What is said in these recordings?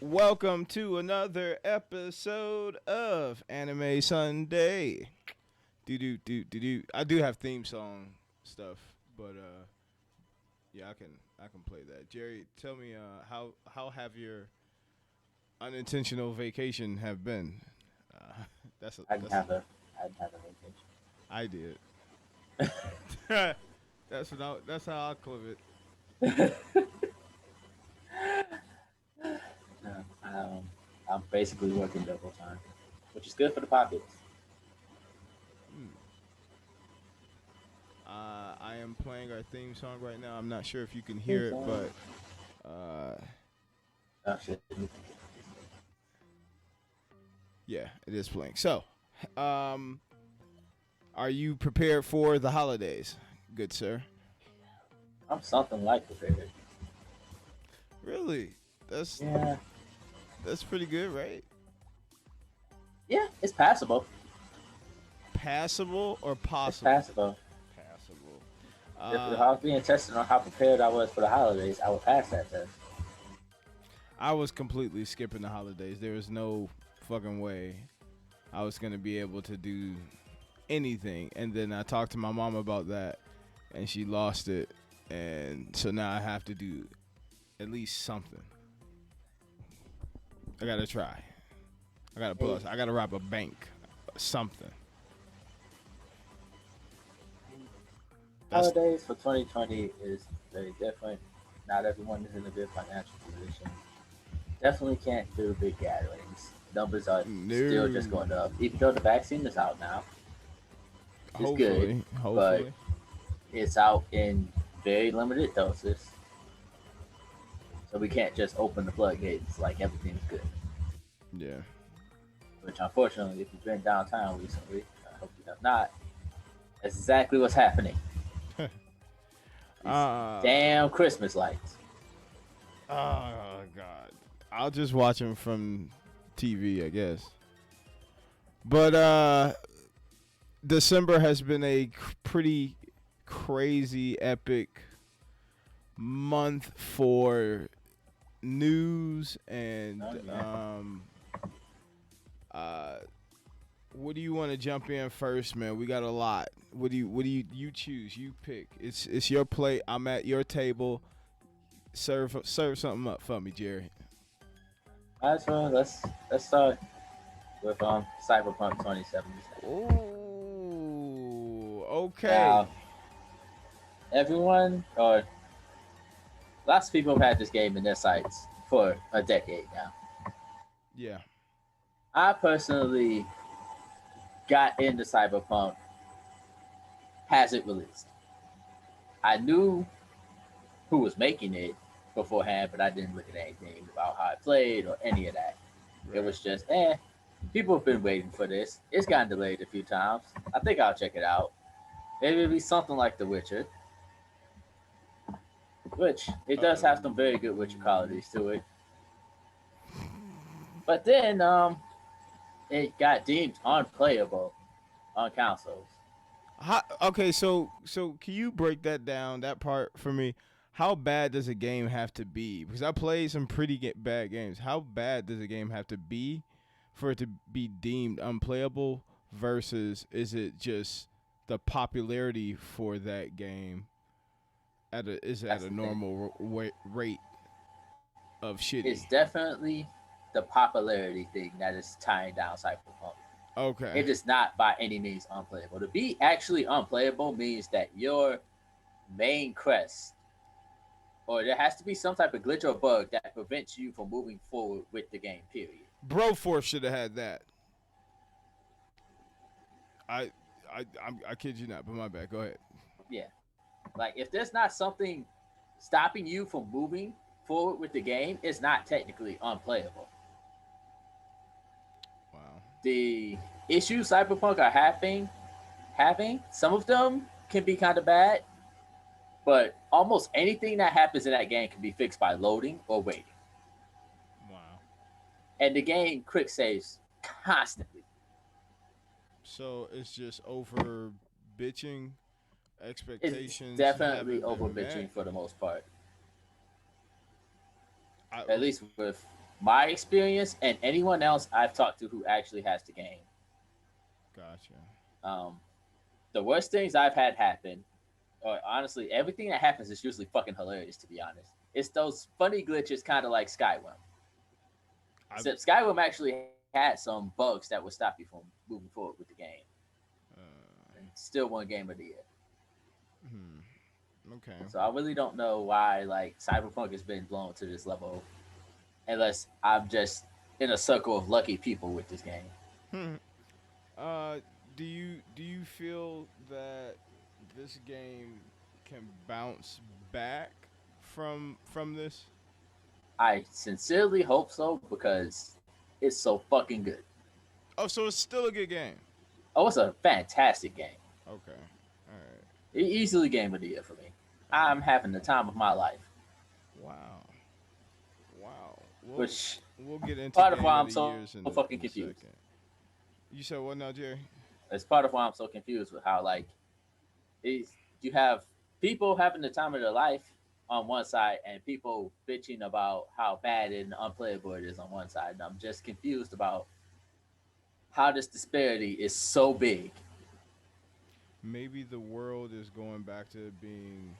Welcome to another episode of Anime Sunday. Do. I do have theme song stuff, but yeah, I can play that. Jerry, tell me how have your unintentional vacation have been? Uh, I didn't that's have a I didn't have a I did. That's how I clip it. vacation. No, I'm basically working double time, which is good for the pockets. Hmm. I am playing our theme song right now. I'm not sure if you can hear it, but uh, Oh shit. yeah, it is playing. So, um, are you prepared for the holidays, good sir? I'm something like prepared. Really? That's Yeah, that's pretty good, right? yeah, it's passable. Passable or It's possible? passable. Passable. If I was being tested on how prepared I was for the holidays, I would pass that test. I was completely skipping the holidays. There was no fucking way I was gonna be able to do anything. And then I talked to my mom about that, and she lost it, and so now I have to do at least something. I gotta try. I gotta Hey, plus. I gotta rob a bank. Something. That's holidays for 2020 is very different. Not everyone is in a good financial position. Definitely can't do big gatherings. Numbers are still just no. going up, even though the vaccine is out now, which is good, Hopefully, but hopefully. it's out in very limited doses. So we can't just open the floodgates like everything's good. Yeah. Which unfortunately, if you've been downtown recently, I hope you have not. That's exactly what's happening. These uh damn Christmas lights. oh god. I'll just watch him from TV, I guess. But December has been a pretty crazy epic month for news and Oh yeah. uh what do you want to jump in first, man? We got a lot. What do you choose? You pick. It's your plate. I'm at your table. Serve something up for me, Jerry. Might as well let's start with Cyberpunk 2077. Oh, okay. Now, everyone or lots of people have had this game in their sights for a decade now. Yeah. I personally got into Cyberpunk has it released. I knew who was making it beforehand, but I didn't look at anything about how it played or any of that. It Right. was just, people have been waiting for this. It's gotten delayed a few times. I think I'll check it out. Maybe it'll be something like The Witcher, which it Uh does oh. have some very good Witcher qualities to it. But then it got deemed unplayable on consoles. Okay, so can you break that down, that part for me? How bad does a game have to be? Because I played some pretty bad games. How bad does a game have to be for it to be deemed unplayable? Versus, is it just the popularity for that game is at That's a the thing. normal rate of It's shitty? definitely the popularity thing that is tying down Cyberpunk. Okay. It is not by any means unplayable. To be actually unplayable means that your main quest, or there has to be some type of glitch or bug that prevents you from moving forward with the game. Period. Broforce should have had that. I I kid you not, but my bad. Go ahead. Yeah, like if there's not something stopping you from moving forward with the game, it's not technically unplayable. Wow. The issues Cyberpunk are having some of them can be kind of bad, but almost anything that happens in that game can be fixed by loading or waiting. Wow. And the game quick saves constantly. So it's just over bitching. It's Expectations definitely haven't over been met. bitching for the most part, I at least with my experience and anyone else I've talked to who actually has the game. Gotcha. Um, the worst things I've had happen, or honestly, everything that happens is usually fucking hilarious. To be honest, it's those funny glitches, kind of like Skyrim. I Except Skyrim actually had some bugs that would stop you from moving forward with the game. uh, And still won Game of the Year. okay. So I really don't know why like Cyberpunk has been blown to this level, unless I'm just in a circle of lucky people with this game. Hmm. Uh, do you feel that this game can bounce back from this? I sincerely hope so because it's so fucking good. Oh, so it's still a good game. Oh, it's a fantastic game. Okay. All right. Easily Game of the Year for me. All right. I'm having the time of my life, Wow. Wow. which We'll get into part of game why of I'm the so years fucking in a confused. second. You said what now, Jerry? It's part of why I'm so confused with how like is you have people having the time of their life on one side and people bitching about how bad and unplayable it is on one side. And I'm just confused about how this disparity is so big. Maybe the world is going back to being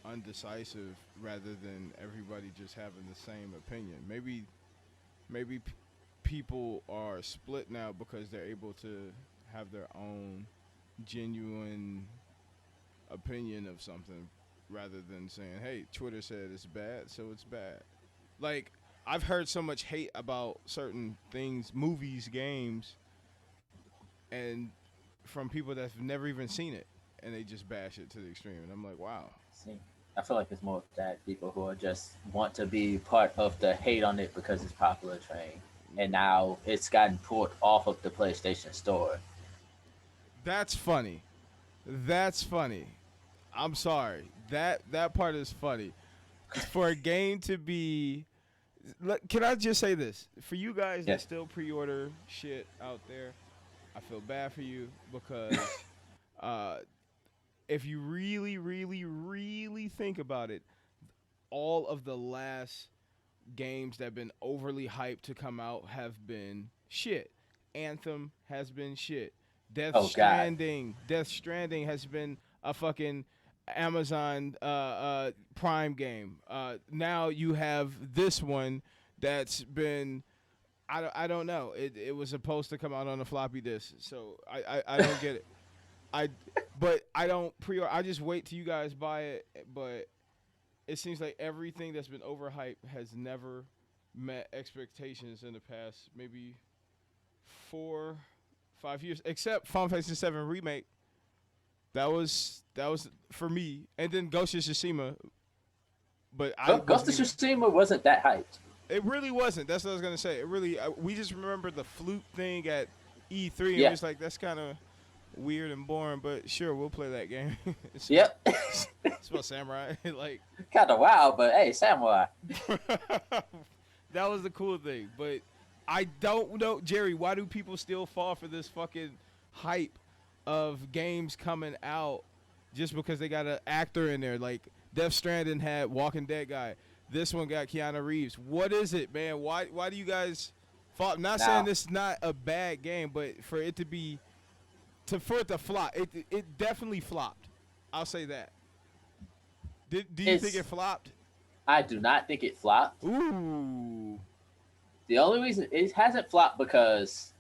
undecisive rather than everybody just having the same opinion. Maybe people are split now because they're able to have their own genuine opinion of something rather than saying, "Hey, Twitter said it's bad, so it's bad." Like I've heard so much hate about certain things, movies, games, and from people that've never even seen it, and they just bash it to the extreme. And I'm like, wow. See, I feel like it's more of that people who are just want to be part of the hate on it because it's popular train. And now it's gotten pulled off of the PlayStation Store. That's funny. That's funny. I'm sorry. That part is funny. For a game to be, can I just say this? For you guys that Yes. still pre-order shit out there, I feel bad for you because uh, if you really, really, really think about it, all of the last games that have been overly hyped to come out have been shit. Anthem has been shit. Oh God. Death Stranding has been a fucking Amazon Prime game. Now you have this one that's been I don't know. It was supposed to come out on a floppy disk, so I don't get it. I but I don't pre. I just wait till you guys buy it. But it seems like everything that's been overhyped has never met expectations in the past maybe 4, 5 years, except Final Fantasy VII remake. That was for me, and then Ghost of Tsushima. But I Ghost wasn't of even. Tsushima wasn't that hyped. It really wasn't. That's what I was gonna say. It really. We just remember the flute thing at E3, and we Yeah. was like, that's kind of weird and boring. But sure, we'll play that game. it's, Yep. it's about samurai. Like Kind of wild, but hey, Samurai. that was the cool thing. But I don't know, Jerry. Why do people still fall for this fucking hype of games coming out just because they got an actor in there? Like Death Stranding had Walking Dead guy. This one got Keanu Reeves. What is it, man? Why do you guys fall? I'm not saying Now, this is not a bad game, but for it to be for it to flop, it definitely flopped. I'll say that. Do you think it's it flopped? I do not think it flopped. Ooh. The only reason it hasn't flopped because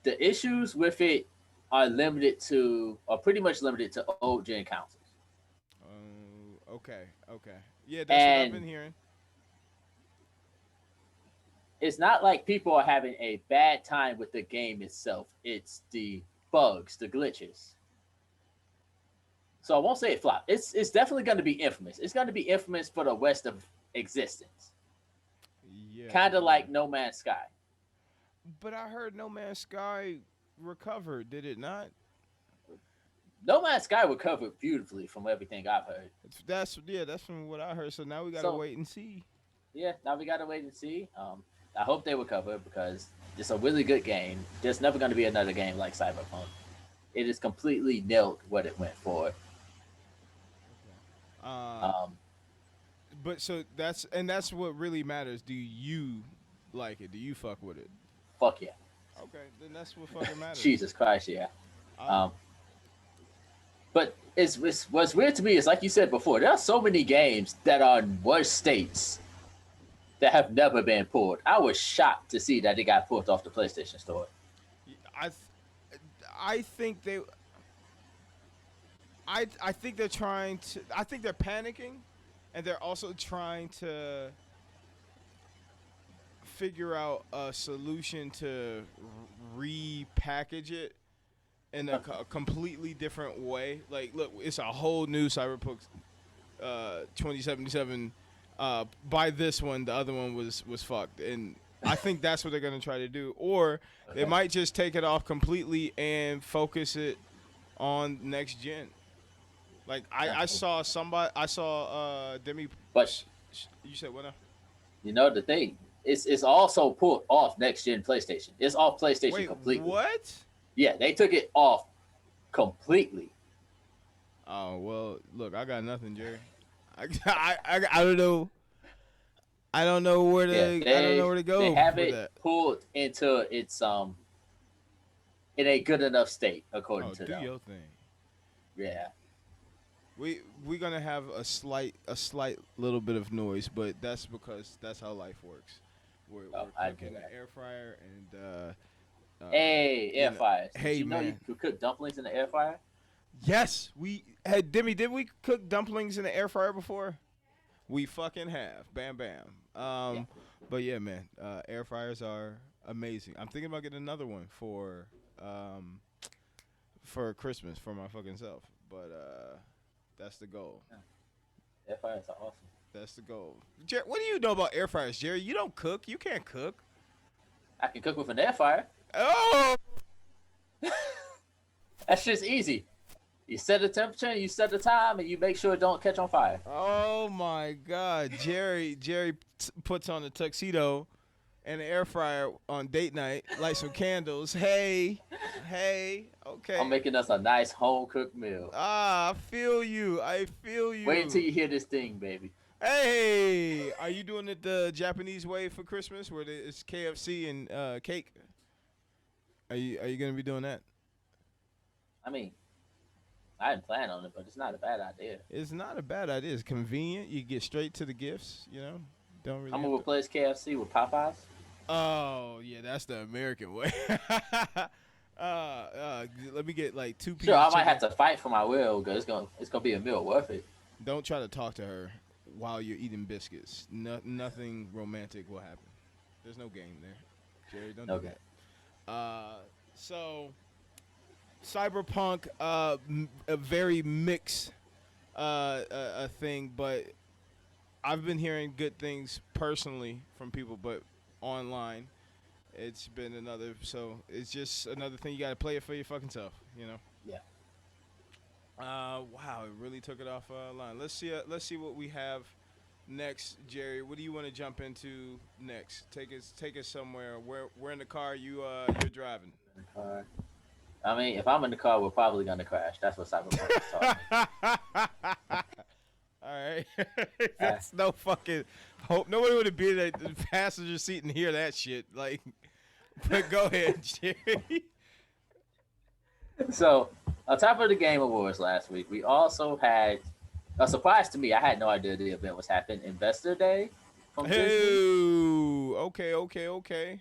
the issues with it are pretty much limited to old gen consoles. Okay, okay. Yeah, that's what I've And been hearing. it's not like people are having a bad time with the game itself. It's the bugs, the glitches. So I won't say it flopped. It's definitely going to be infamous. It's going to be infamous for the rest of existence. Yeah, Kind of yeah. like No Man's Sky. But I heard No Man's Sky recovered, did it not? No Man's Sky recovered beautifully from everything I've heard. That's from what I heard. So now we gotta So wait and see. yeah, now we gotta wait and see. I hope they recover because it's a really good game. There's never going to be another game like Cyberpunk. It is completely nailed what it went for. Okay. Uh, Um, but so that's what really matters. Do you like it? Do you fuck with it? Fuck yeah. Okay, then that's what fucking matters. Jesus Christ, yeah. Um, Um, but it's what's weird to me is like you said before, there are so many games that are in worse states that have never been pulled. I was shocked to see that they got pulled off the PlayStation Store. I, I think they, I think they're trying to. I think they're panicking, and they're also trying to figure out a solution to repackage it in a completely different way. Like, look, it's a whole new Cyberpunk 2077. By this one, the other one was fucked, and I think that's what they're gonna try to do. Or they Okay. might just take it off completely and focus it on next gen. Like Yeah. I saw somebody, I saw Demi. But You said what now? you know the thing, it's also pulled off next gen PlayStation. It's off PlayStation Wait, completely. what? Yeah, they took it off completely. Oh well, look, I got nothing, Jerry. I don't know. I don't know where Yeah, to. I don't know where to they go have with it that. pulled into its in a good enough state according Oh, to do them. your thing. Yeah. We're gonna have a slight little bit of noise, but that's because that's how life works. Oh, We're I do cooking in that. the air fryer and Hey, air fryers. Did hey you know you man, could cook dumplings in the air fryer? yes, we had Demi. Did we cook dumplings in the air fryer before? We fucking have. Bam bam. Yeah. But yeah, man, air fryers are amazing. I'm thinking about getting another one um for Christmas for my fucking self. But that's the goal. Yeah. Air fryers are awesome. That's the goal. What do you know about air fryers, Jerry? You don't cook. You can't cook. I can cook with an air fryer. Oh, That's just easy. You set the temperature, you set the time, and you make sure it don't catch on fire. oh my God, Jerry. Jerry puts on a tuxedo and an air fryer on date night. Light some candles. Hey, hey. I'm Okay. making us a nice home cooked meal. Ah, I feel you. I feel Wait until you. you hear this thing, baby. Hey, are you doing it the Japanese way for Christmas, where it's KFC and cake? Are you gonna be doing that? I mean, I didn't plan on it, but it's not a bad idea. It's not a bad idea. It's convenient. You get straight to the gifts. You know, don't really I'm have gonna to. replace KFC with Popeyes. Oh yeah, that's the American way. Let me get like two Sure, pieces I of might chicken. have to fight for my will because it's gonna be a meal worth it. Don't try to talk to her while you're eating biscuits. Nothing romantic will happen. There's no game there, Jerry. Don't do Okay. that. So cyberpunk, a very mixed thing, but I've been hearing good things personally from people, but online it's been another. So it's just another thing. You got to play it for your fucking self, you know. Yeah. Wow, it really took it off line. Let's see what we have next, Jerry. What do you want to jump into next? Take us somewhere. We're in the car. You're driving. Car. I mean, if I'm in the car, we're probably gonna crash. That's what Cyberpunk is talking. All right, Uh, that's no fucking hope. Nobody would have been in the passenger seat and hear that shit. Like, but go ahead, Jerry. so, on top of the Game Awards last week, we also had a surprise to me. I had no idea the event was happening. Investor Day from Disney. Hey, okay.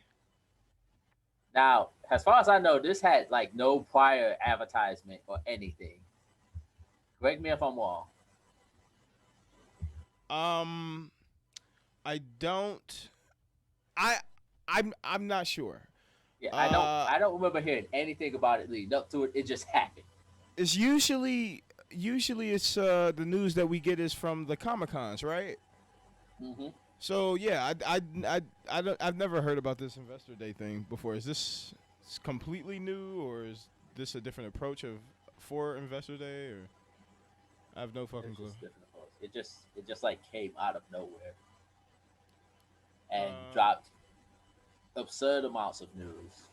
Now, as far as I know, this had like no prior advertisement or anything. Correct me if I'm wrong. Um, I don't. I I'm not sure. Yeah, I don't. Uh, I don't remember hearing anything about it leading up to it. It just happened. it's usually it's the news that we get is from the Comic Cons, right? Hmm. So yeah, I don't, I've never heard about this Investor Day thing before. Is this completely new, or is this a different approach for Investor Day, or I have no fucking It's clue. just different. It just like came out of nowhere and Uh, dropped absurd amounts of news.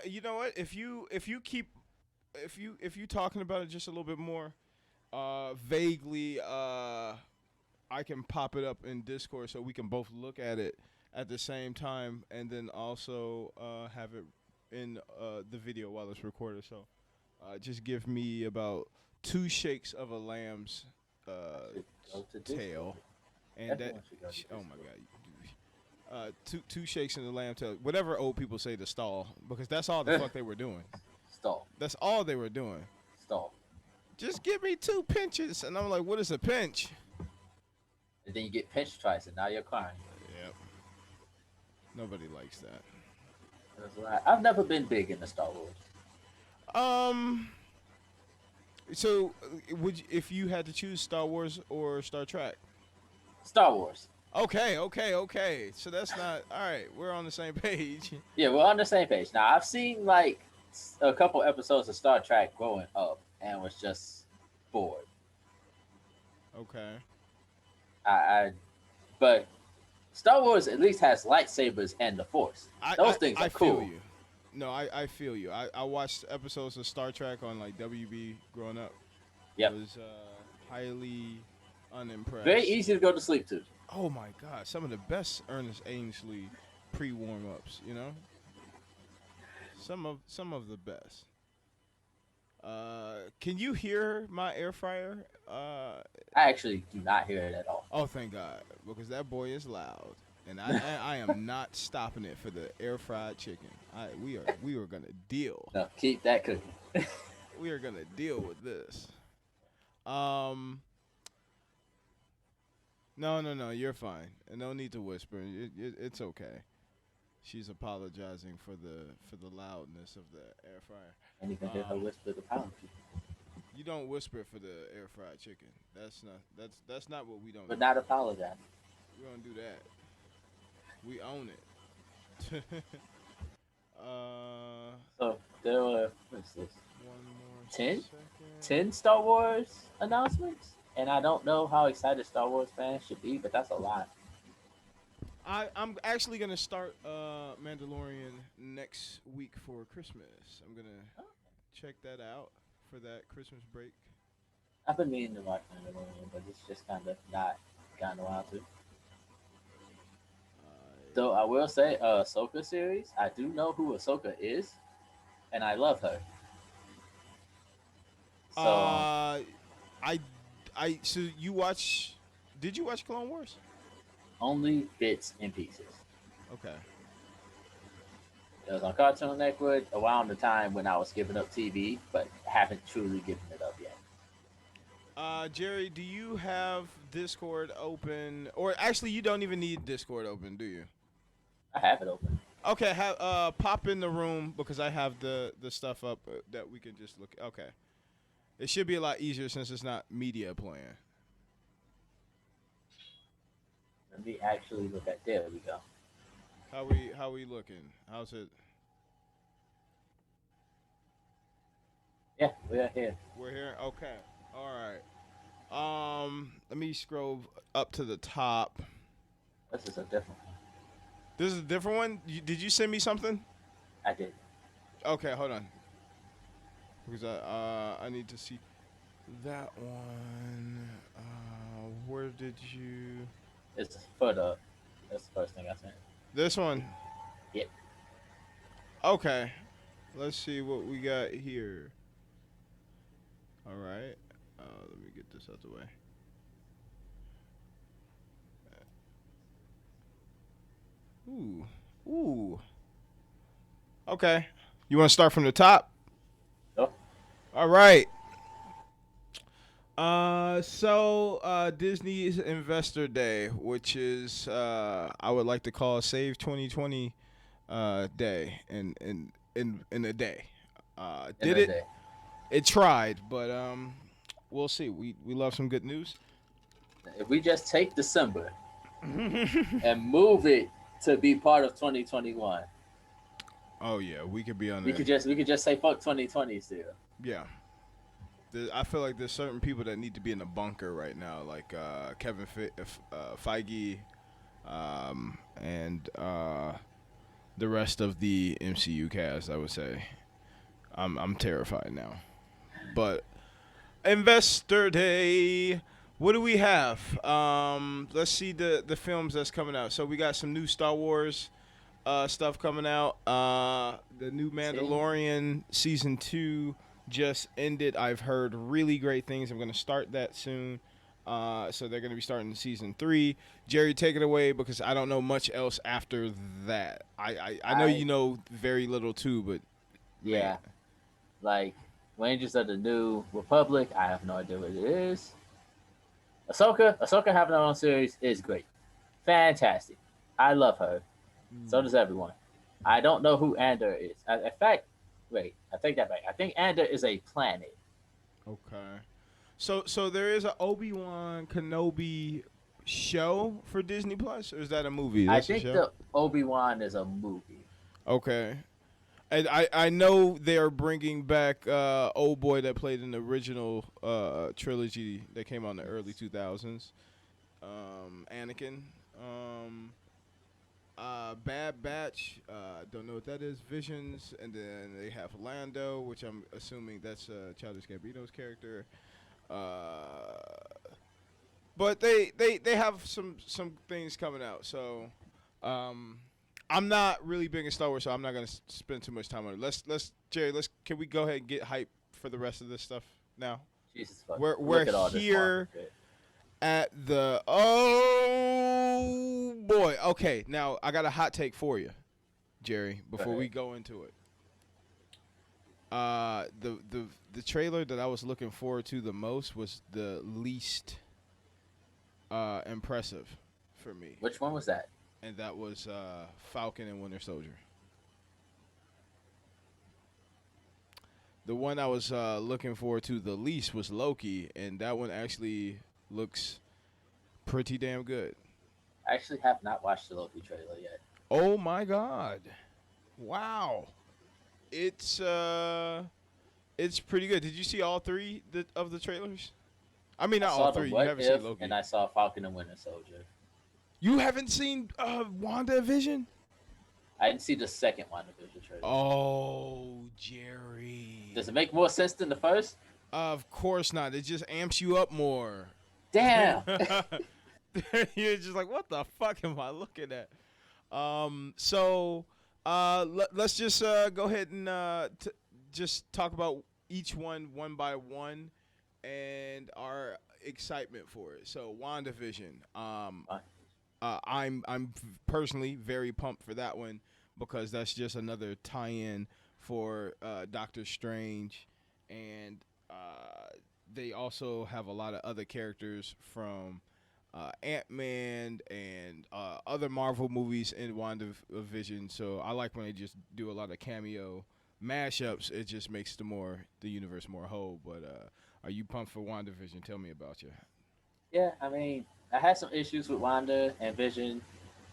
You know what? If you talking about it just a little bit more, vaguely, I can pop it up in Discord so we can both look at it at the same time, and then also have it in the video while it's recorded. So just give me about 2 shakes of a lamb's I uh, should go to Discord. tail, and that. Everyone should go to Oh my Discord. god. Two shakes in the lamb tail, whatever old people say to stall, because that's all the fuck they were doing. Stall. That's all they were doing. Stall. Just give me 2 pinches, and I'm like, what is a pinch? And then you get pinched twice, and now you're crying. Yep. Nobody likes that. That's right. I've never been big into Star Wars. Um. So, if you had to choose Star Wars or Star Trek? Star Wars. Okay. So that's not all right. We're on the same page. Yeah, we're on the same page. Now, I've seen like a couple episodes of Star Trek growing up and was just bored. Okay. But Star Wars at least has lightsabers and the Force. Those things are cool. Feel you. No, I feel you. I watched episodes of Star Trek on like WB growing up. Yep. I was highly unimpressed. Very easy to go to sleep to. Oh my god, some of the best Ernest Ainsley pre-warm ups, you know? Some of the best. Can you hear my air fryer? I actually do not hear it at all. Oh, thank God, because that boy is loud, and I am not stopping it for the air fried chicken. We are gonna deal. No, keep that cooking. We are gonna deal with this. No, you're fine. And no need to whisper. It's okay. She's apologizing for the loudness of the air fryer. And you can hear her whisper the pound people. You don't whisper for the air fried chicken. That's not what we don't. But do. not apologize. We don't do that. We own it. So there were what's this? One more 10? second. 10 Star Wars announcements, and I don't know how excited Star Wars fans should be, but that's a lot. I'm actually gonna start Mandalorian next week for Christmas. I'm gonna check that out for that Christmas break. I've been meaning to watch Mandalorian, but it's just kind of not gotten around to. Though I will say, Ahsoka series, I do know who Ahsoka is, and I love her. So So you watch? Did you watch Clone Wars? only bits and pieces. Okay. It was on Cartoon Network around the time when I was giving up TV, but haven't truly given it up yet. Jerry, do you have Discord open? Or actually, you don't even need Discord open, do you? I have it open. Okay, pop in the room because I have the stuff up that we can just look. Okay, it should be a lot easier since it's not media playing. Let me actually look at. There we go. How we looking? How's it? Yeah, we're here. We're here. Okay. All right. Let me scroll up to the top. This is a different one. This is a different one. Did you send me something? I did. Okay, hold on. Because I need to see that one. Where did you? It's for the. That's the first thing I sent. This one. Yep. Okay. Let's see what we got here. All right. Let me get this out the way. Ooh. Okay. You want to start from the top? Oh. All right. Disney's Investor Day, which is I would like to call Save 2020 Day in a day. Did it? Day. It tried, but we'll see. We love some good news. If we just take December and move it to be part of 2021. Oh yeah, we could be on We there. could just say fuck 2020 still. Yeah. I feel like there's certain people that need to be in a bunker right now, like Kevin Feige, and the rest of the MCU cast. I would say, I'm terrified now. But Investor Day, What do we have? Let's see the films that's coming out. So we got some new Star Wars stuff coming out. The new See? Mandalorian season 2 just ended. I've heard really great things. I'm gonna start that soon. So they're gonna be starting season 3. Jerry, take it away because I don't know much else after that. I know I you know very little too, but man, Yeah, like Rangers of the New Republic. I have no idea what it is. Ahsoka having her own series is great, fantastic. I love her. So does everyone. I don't know who Ander is. In fact, wait, I take that back. I think Ander is a planet. okay. So there is a Obi-Wan Kenobi show for Disney Plus, or is that a movie? I That's a think show. the Obi-Wan is a movie. Okay. And I know they are bringing back old boy that played in the original trilogy that came out in the early 2000s. Anakin. Bad Batch. Don't know what that is. Visions, and then they have Lando, which I'm assuming that's Childish Gambino's character. Uh, but they have some things coming out. So um, I'm not really big in Star Wars, so I'm not gonna spend too much time on it. Let's Jerry. Can we go ahead and get hype for the rest of this stuff now? Jesus fuck. We're Look at all this Marvel here shit. at the oh boy. Okay, now I got a hot take for you, Jerry. Go Before ahead. we go into it, the trailer that I was looking forward to the most was the least impressive for me, Which one was that? and that was Falcon and Winter Soldier. The one I was looking forward to the least was Loki, and that one actually looks pretty damn good. I actually have not watched the Loki trailer yet. Oh my god! Wow, it's it's pretty good. Did you see all three of the trailers? I mean, I not all saw the three. You What haven't seen If, Loki. and I saw Falcon and Winter Soldier. You haven't seen WandaVision? I didn't see the second WandaVision trailer. Oh, Jerry. Does it make more sense than the first? Of course not. It just amps you up more. Damn. You're just like, what the fuck am I looking at? Let's just go ahead and just talk about each one by one and our excitement for it. So, WandaVision. I'm personally very pumped for that one because that's just another tie-in for Doctor Strange, and they also have a lot of other characters from Ant-Man and other Marvel movies in WandaVision. So I like when they just do a lot of cameo mashups. It just makes the universe more whole. But are you pumped for WandaVision? Tell me about you. Yeah, I mean, I had some issues with Wanda and Vision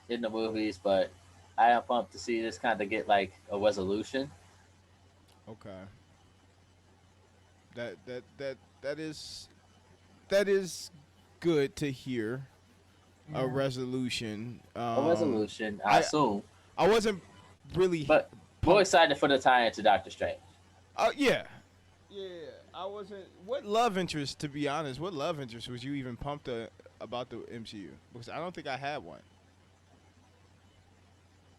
in the movies, but I am pumped to see this kind of get like a resolution. Okay. That that is good to hear. A Yeah. resolution. A resolution, I I assume, I wasn't really but more pumped. excited for the tie into Doctor Strange. Yeah, yeah. I wasn't. What love interest? To be honest, what love interest was you even pumped about the MCU? Because I don't think I had one.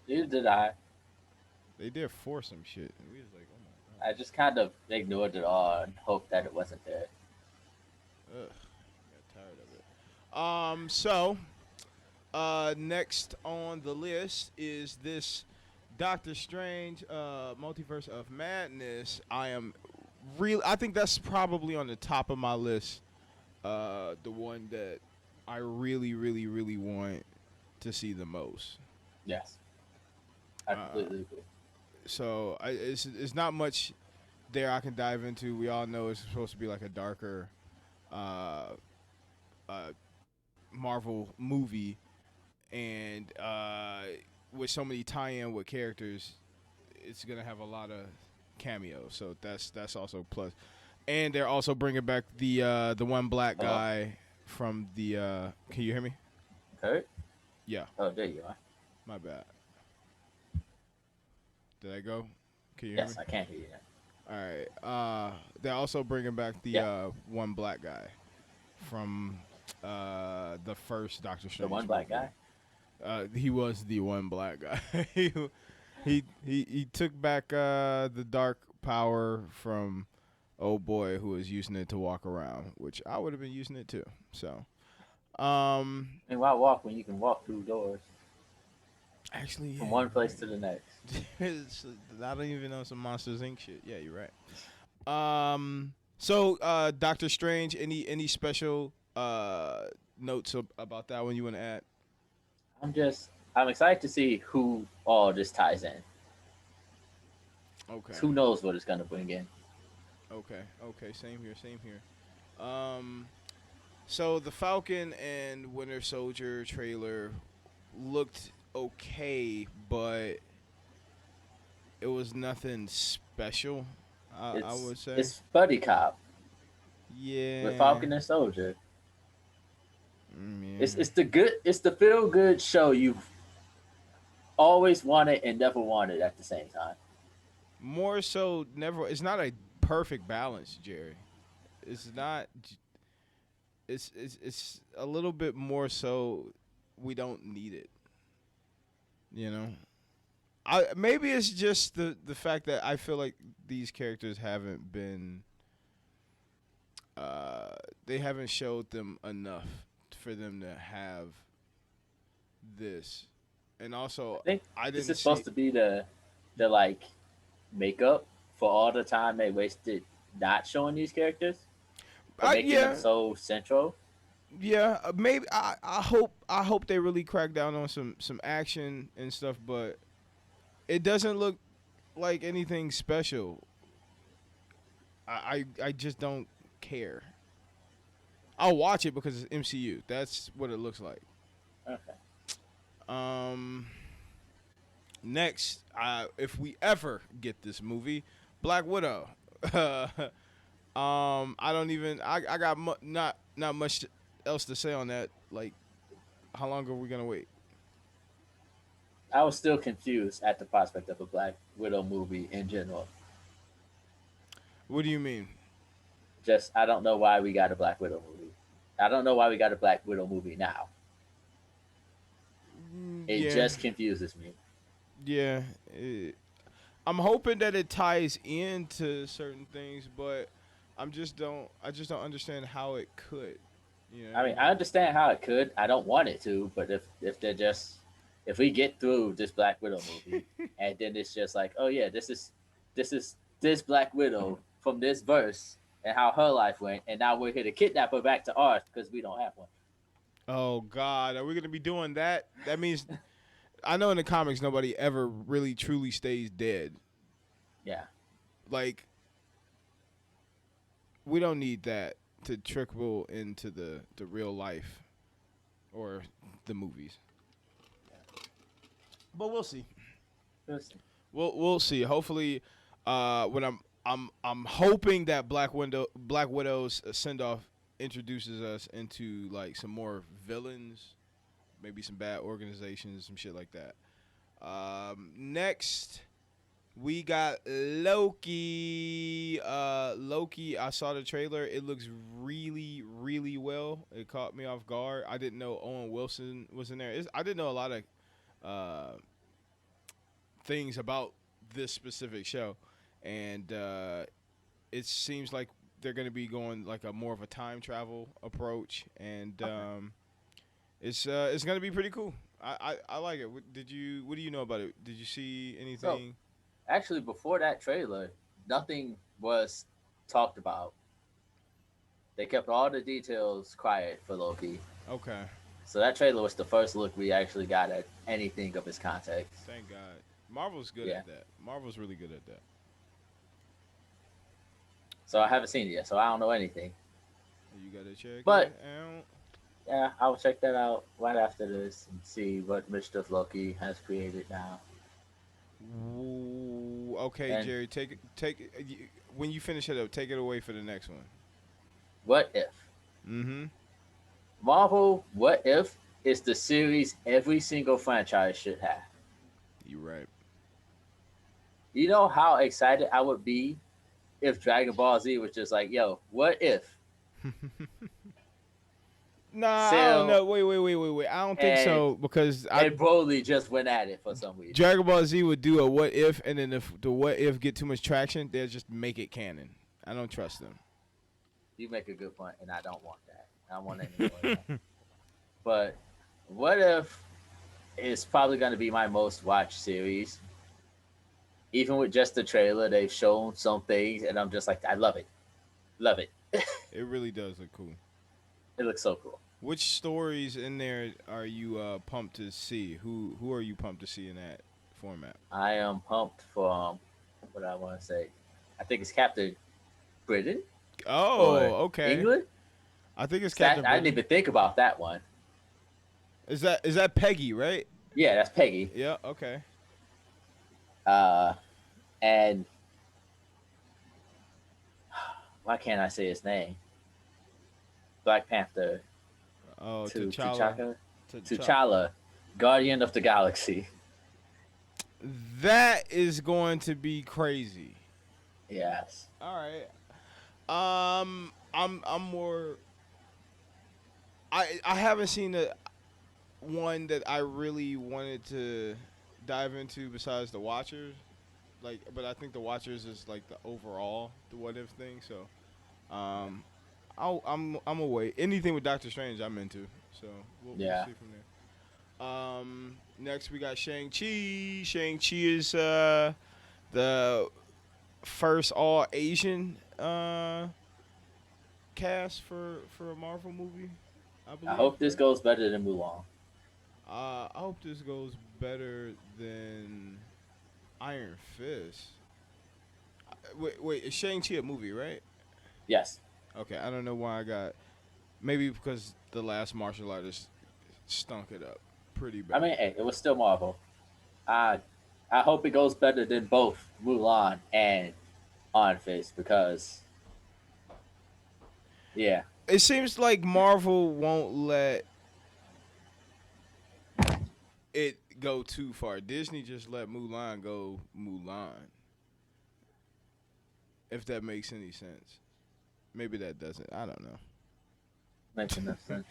Neither did I. They did force some shit, and we was like, oh my I just kind of ignored it all and hoped that it wasn't there. god, ugh, got tired of it. Next on the list is this Doctor Strange, Multiverse of Madness. I think that's probably on the top of my list. The one that I really, really, really want to see the most. Yes, I Uh, completely agree. it's not much there I can dive into. We all know it's supposed to be like a darker uh, uh, Marvel movie, and with so many tie-in with characters, it's gonna have a lot of cameos. So that's also a plus. And they're also bringing back the one black Hello, guy from the. Can you hear me? Kurt. Yeah, Oh, there you are. my bad. Did I go? Can you hear me? Yes, I can hear you. All right. They're also bringing back the Yeah. one black guy from The first Doctor The Strange one black movie. guy. He was the one black guy. He took back the dark power from old boy who was using it to walk around, which I would have been using it too. So, um, I mean, why walk when you can walk through doors actually, yeah, from one you're place right. to the next? I don't even know some Monsters Inc. shit. Yeah, you're right. So Doctor Strange, any special notes about that one you want to add? I'm excited to see who all this ties in. Okay, 'Cause who knows what it's gonna bring in? okay. Same here, same here. Um, so the Falcon and Winter Soldier trailer looked okay, but it was nothing special. I would say, It's buddy cop with yeah, Falcon and Soldier. yeah. It's the feel good show you've always wanted and never wanted at the same time. More so, never. It's not a perfect balance, Jerry. It's not. It's a little bit more so. We don't need it. You know. I maybe it's just the fact that I feel like these characters haven't been. Uh, they haven't showed them enough for them to have this, and I also think I this didn't is supposed see. to be the like makeup for all the time they wasted not showing these characters or making them Yeah, so central. yeah, maybe I hope they really crack down on some action and stuff, but it doesn't look like anything special. I just don't care. I'll watch it because it's MCU. That's what it looks like. Okay. Um, next, if we ever get this movie, Black Widow. I don't even. I got not much else to say on that. Like, how long are we gonna wait? I was still confused at the prospect of a Black Widow movie in general. What do you mean? Just I don't know why we got a Black Widow movie. I don't know why we got a Black Widow movie now. It Yeah, just confuses me. yeah. I'm hoping that it ties into certain things, but I just don't understand how it could. You know what I I mean, I mean? understand how it could. I don't want it to, but if they're just if we get through this Black Widow movie and then it's just like, oh yeah, this is this Black Widow from this verse and how her life went, and now we're here to kidnap her back to ours because we don't have one. Oh God, are we gonna be doing that? That means I know in the comics nobody ever really truly stays dead. Yeah. Like we don't need that to trickle into the real life or the movies. But we'll see. Listen, We'll see. Hopefully, when I'm hoping that Black Widow's send off introduces us into like some more villains, maybe some bad organizations, some shit like that. Next we got Loki. Loki. I saw the trailer. It looks really well. It caught me off guard. I didn't know Owen Wilson was in there. I didn't know a lot of uh, things about this specific show, and it seems like they're going to be going like a more of a time travel approach, and okay. it's going to be pretty cool. I like it. Did you? What do you know about it? Did you see So anything? actually, before that trailer, nothing was talked about. They kept all the details quiet for Loki. Okay, So that trailer was the first look we actually got at anything of its context. thank God. Marvel's good Yeah. at that. Marvel's really good at that. So I haven't seen it yet, so I don't know anything. You gotta check But it out. yeah, I'll check that out right after this and see what mischief Loki has created now. Ooh, okay, And Jerry, when you finish it up, take it away for the next one. what if Mm-hmm. Marvel? What if is the series every single franchise should have? You're right. You know how excited I would be if Dragon Ball Z was just like, yo, what if Nah, I don't Cell know. Wait. I don't think and so because and Broly just went at it for some reason. Dragon Ball Z would do a what if, and then if the what if get too much traction, they'll just make it canon. I don't trust You make a good point, and I don't want that. I don't want any more of that. them. But what if it's probably going to be my most watched series? Even with just the trailer, they've shown some things, and I'm just like, I love it. It really does look cool. It looks so cool. Which stories in there are you pumped to see? Who are you pumped to see in that format? I am pumped for what I want to say. I think it's Captain Britain or Oh, okay. England. I think it's That Captain I didn't Britain. even think about that one. Is that Peggy, right? Yeah, that's Peggy. Yeah. Okay. Uh, and why can't I say his name? Black Panther Oh, to T'Challa. T'Chaka, T'Challa. T'Challa, Guardian of the Galaxy. That is going to be crazy. Yes. All right. I'm more. I haven't seen the one that I really wanted to dive into besides the Watchers. Like, but I think the Watchers is like the overall the what if thing. So, um, I'm away. Anything with Doctor Strange, I'm into. So we'll Yeah. see from there. Next we got Shang Chi. Shang Chi is the first all Asian cast for a Marvel movie, I I believe. hope this Right? goes better than Mulan. I hope this goes better than Iron Fist. Wait, is Shang Chi a movie, right? Yes. Okay, I don't know why I got. Maybe because the last martial artist stunk it up pretty I bad. mean, hey, it was still Marvel. I I hope it goes better than both Mulan and Iron Fist because yeah, It seems like Marvel won't let it go too far. Disney just let Mulan go Mulan. If that makes any sense. Maybe that doesn't. I don't makes enough sense.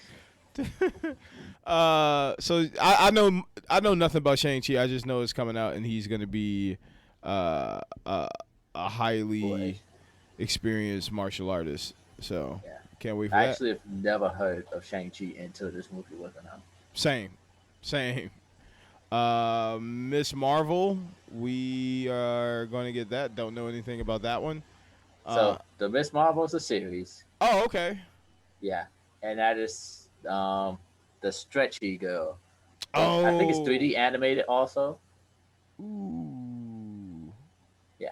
know. So I know nothing about Shang Chi. I just know it's coming out and he's gonna be uh, uh, a Boy, highly experienced martial artist. So yeah. can't wait for I that. actually have never heard of Shang Chi until this movie wasn't out. Same, same. Miss Marvel, we are going to get that. Don't know anything about that one. Uh, So the Miss Marvel's a series, oh, okay. yeah, and that is the stretchy girl. I think it's Oh, 3D animated also. ooh. Yeah.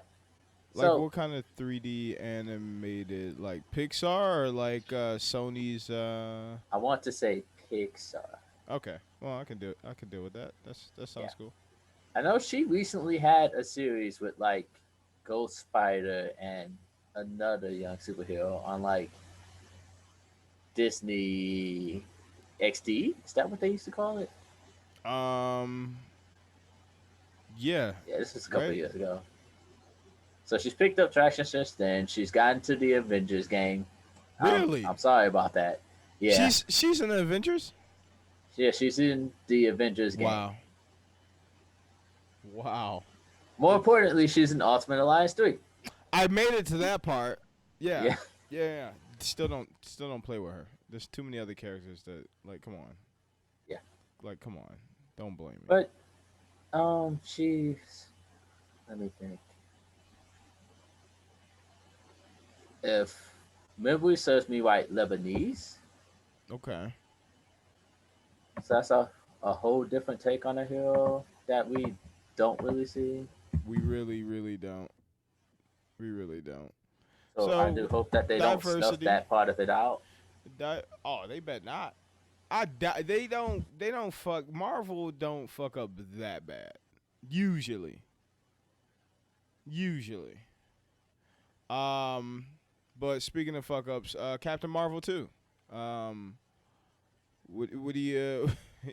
Like So what kind of 3D animated? Like Pixar or like Sony's? I want to say Pixar. Okay. Well, I can do it. I can deal with that. That Yeah. sounds cool. I know she recently had a series with like Ghost Spider and another young superhero on like Disney XD. Is that what they used to call it? Um. Yeah. Yeah, this was a couple of Right. years ago. So she's picked up traction since then. She's gotten to the Avengers game. Really? I'm sorry about that. Yeah, She's in the Avengers. yeah, she's in the Avengers game. Wow. Wow. More importantly, she's in Ultimate Alliance 3. I made it to that part. Yeah. Yeah, Yeah. Still don't play with her. There's too many other characters that like come on. yeah. Like come on. Don't blame me. But she's, let me think. If memory serves me right, Lebanese. Okay. So that's a whole different take on a hero that we don't really see. We really don't. We really don't. So I do So hope that they don't snuff diversity. that part of it out. Oh, they bet not. They don't. They don't fuck. Marvel don't fuck up that bad. Usually. Usually. Um, but speaking of fuck ups, Captain Marvel too. Um, what do you?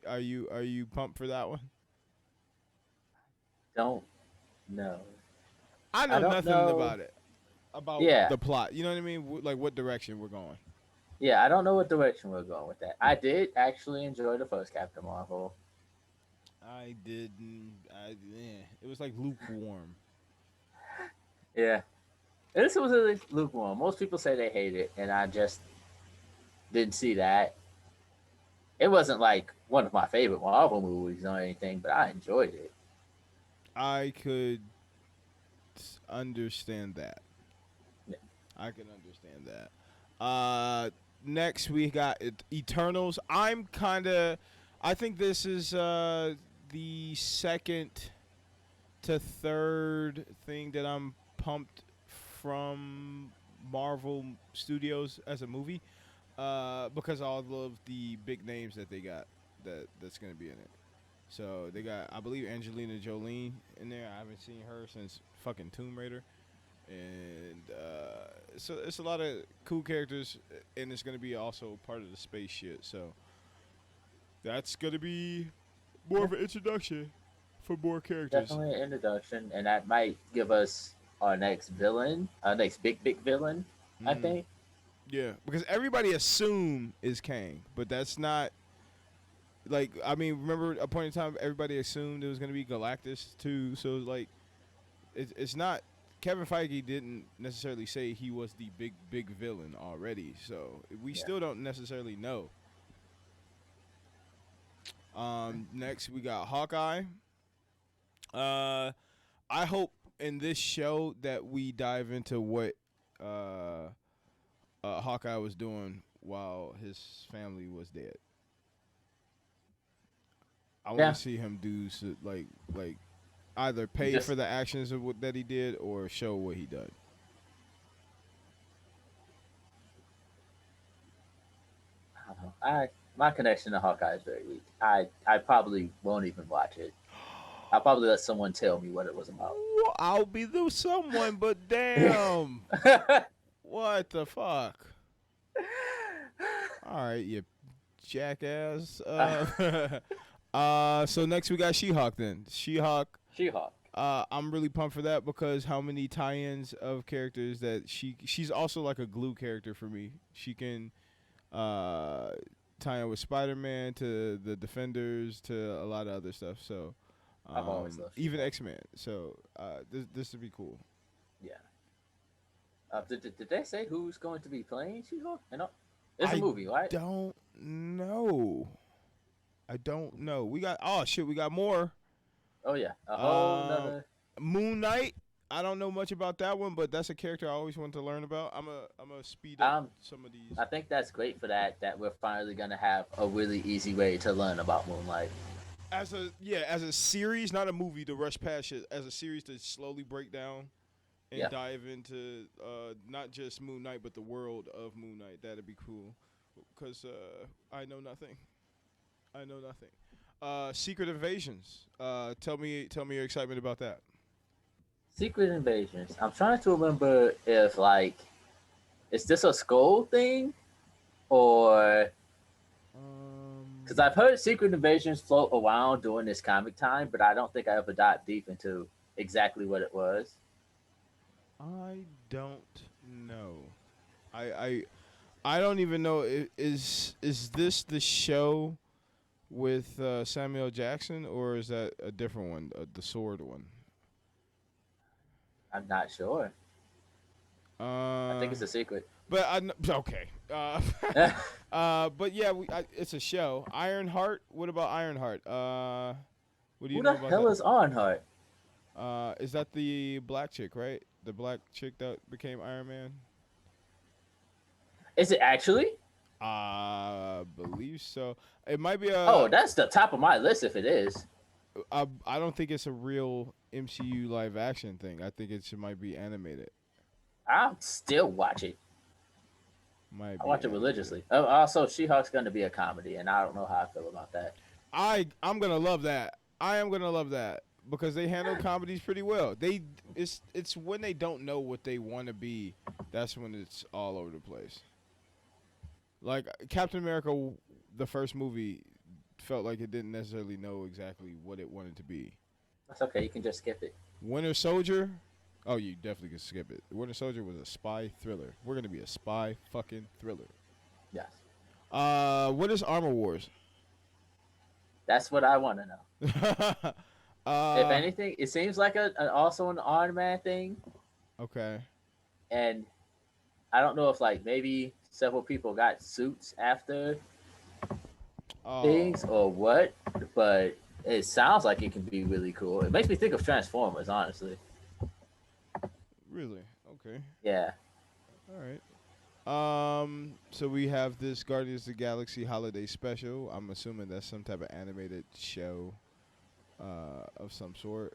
Are you pumped for that one? Don't know. I I know don't nothing know. about it. About Yeah, the plot. You know what I mean? Like what direction we're going. Yeah, I don't know what direction we're going with that. I did actually enjoy the first Captain Marvel. I didn't. It was like lukewarm. Yeah, this was really lukewarm. Most people say they hate it, and I just didn't see that. It wasn't like one of my favorite Marvel movies or anything, but I enjoyed it. I could understand that. Yeah. I can understand that. Next we got Eternals. I think this is the second to third thing that I'm pumped from Marvel Studios as a movie. Because all of the big names that they got that's gonna be in it. So they got, I believe, Angelina Jolie in there. I haven't seen her since fucking Tomb Raider, and so it's a lot of cool characters, and it's gonna be also part of the space shit. So that's gonna be more Yeah, of an introduction for more characters. definitely an introduction, and that might give us our next villain, our next big villain. I Mm, think. yeah, because everybody assume is Kang, but that's not like, I mean, remember a point in time everybody assumed it was gonna be Galactus too. So like it's not. Kevin Feige didn't necessarily say he was the big villain already, so we Yeah. still don't necessarily know. Next we got Hawkeye. Uh, I hope in this show that we dive into what uh, Hawkeye was doing while his family was dead. I want to Yeah. see him do like either pay for Just the actions of what that he did or show what he done. I don't know. I My connection to Hawkeye is very weak. I probably won't even watch it. I'll probably let someone tell me what it was about. Well, I'll be the someone, but damn, what the fuck? All right, you jackass. So next we got She-Hulk. Then She-Hulk. She-Hulk. I'm really pumped for that because how many tie-ins of characters that she's also like a glue character for me. She can uh tie in with Spider-Man to the Defenders to a lot of other stuff. So I've always loved even She-Hulk. X-Men. So this would be cool. Yeah. Did they say who's going to be playing She-Hulk? You know, it's a I movie, right? don't know. I don't know. We got, oh shit, we got more. Oh yeah, a whole Um, nother. Moon Knight. I don't know much about that one, but that's a character I always wanted to learn about. I'm a speed up Um, some of these. I think that's great for that. That we're finally gonna have a really easy way to learn about Moonlight. As a series, not a movie to rush past it. As a series to slowly break down and Yeah, dive into not just Moon Knight but the world of Moon Knight. That'd be cool, cause I know nothing. I know nothing. Secret Invasions. Tell me your excitement about that. Secret Invasions. I'm trying to remember if like is this a skull thing or because Um, I've heard Secret Invasions float around during this comic time, but I don't think I ever dived deep into exactly what it was. I don't know. I I I don't even know. Is this the show with Samuel Jackson or is that a different one, the sword one? I'm not sure. I think Uh, it's a secret. but okay. But yeah, it's a show. Ironheart. What about Ironheart? What do you Who know the about hell that? is Arnhart? Is that the black chick, right? The black chick that became Iron Man. Is it actually? I believe so. It might be Oh, a. that's the top of my list if it is. I don't think it's a real MCU live action thing. I think might be animated. I'll still watch it. Might I be watch it animated. religiously. Oh, also, She-Hulk's going to be a comedy, and I don't know how I feel about that. I'm gonna love that. I am gonna love that because they handle comedies pretty well. It's when they don't know what they want to be, that's when it's all over the place. Like Captain America, the first movie felt like it didn't necessarily know exactly what it wanted to be. That's okay. You can just skip it. Winter Soldier, oh, you definitely can skip it. Winter Soldier was a spy thriller. We're gonna be a spy fucking thriller. Yes, What is Armor Wars? that's what I want to know. If uh, anything, it seems like also an Iron Man thing, okay. and I don't know if like maybe several people got suits after Oh, things or what, but it sounds like it can be really cool. It makes me think of Transformers, honestly. really? Okay. Yeah, All right. So we have this Guardians of the Galaxy holiday special. I'm assuming that's some type of animated show, of some sort.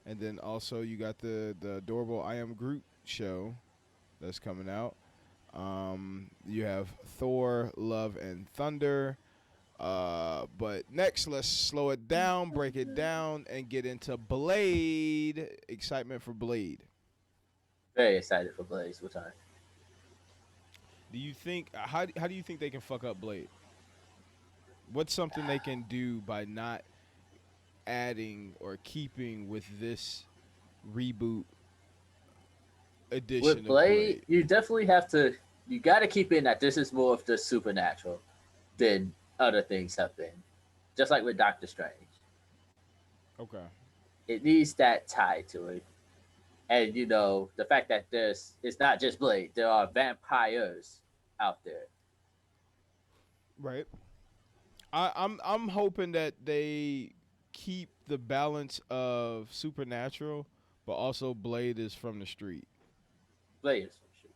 And then also you got the adorable I Am Groot show that's coming out. You have Thor, Love and Thunder. But next, let's slow it down, break it down, and get into Blade. Excitement for Blade. very excited for Blaze return. Do you think how do you think they can fuck up Blade? What's something they can do by not adding or keeping with this reboot edition With of Blade, Blade? you definitely have to. You got to keep in that this is more of the supernatural than other things have been. Just like with Doctor Strange, Okay. it needs that tie to it. And you know the fact that there's it's not just Blade. There are vampires out there. Right. I'm hoping that they keep the balance of supernatural, but also Blade is from the street. Blade is for sure.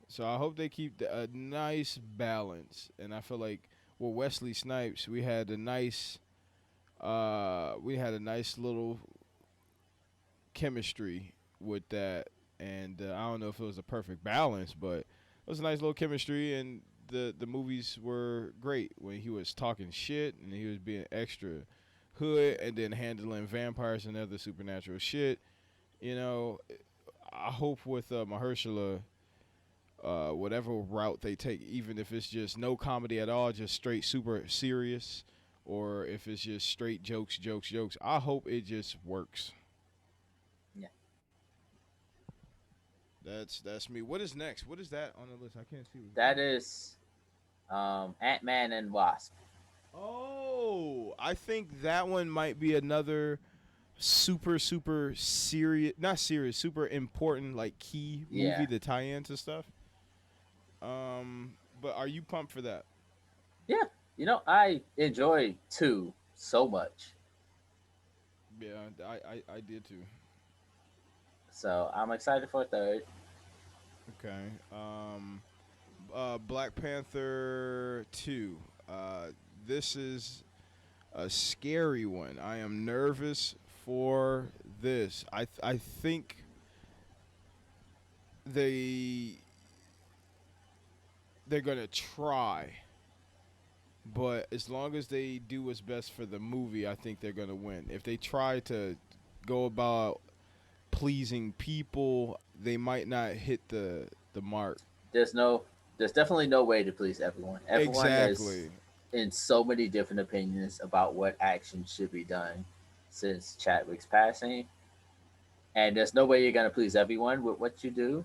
So I hope they keep a nice balance. And I feel like with Wesley Snipes, we had a nice little chemistry with that. And I don't know if it was a perfect balance, but it was a nice little chemistry. And the movies were great when he was talking shit and he was being extra hood and then handling vampires and other supernatural shit. You know, I hope with Mahershala, whatever route they take, even if it's just no comedy at all, just straight super serious, or if it's just straight jokes, jokes, jokes. I hope it just works. Yeah, That's me. What is next? What is that on the list? I can't see. that is Ant Man and Wasp. Oh, I think that one might be another super serious, not serious, super important like key movie Yeah, to tie into stuff. But are you pumped for that? yeah. You know I enjoy two so much, Yeah, I did too. so I'm excited for a third. Okay. Black Panther 2. This is a scary one. I am nervous for this. I think they they're gonna try, but as long as they do what's best for the movie, I think they're gonna win. If they try to go about pleasing people, they might not hit the mark. There's no, there's definitely no way to please everyone. Everyone is Exactly. in so many different opinions about what action should be done since Chadwick's passing, and there's no way you're gonna please everyone with what you do.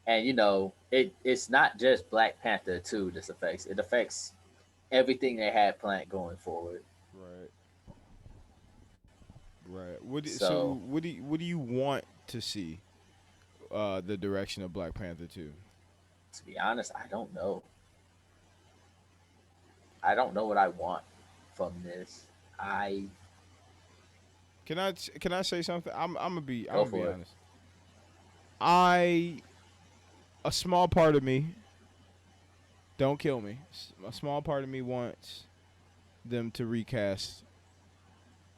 And you know, it's not just Black Panther too. This affects it affects everything they had planned going forward. Right. Right. So What do you want to see? The direction of Black Panther 2. to be honest, I don't know. I don't know what I want from this. I Can I say something? I'm go gonna be for it. honest. I a small part of me, don't kill me. A small part of me wants them to recast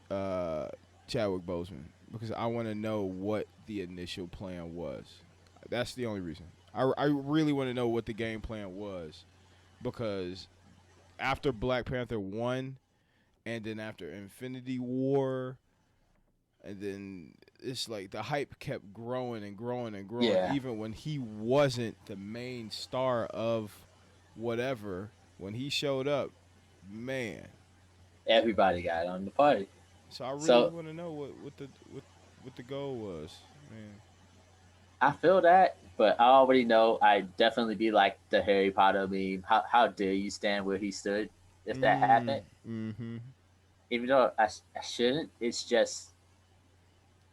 uh Chadwick Boseman because I want to know what the initial plan was. That's the only reason. I really want to know what the game plan was because after Black Panther 1 and then after Infinity War and then it's like the hype kept growing and growing and growing Yeah, even when he wasn't the main star of whatever. When he showed up, man. everybody got on the party. So I really So want to know what the goal was, man. I feel that, but I already know I'd definitely be like the Harry Potter meme. How dare you stand where he stood if that happened? Mm-hmm. Even though I shouldn't, it's just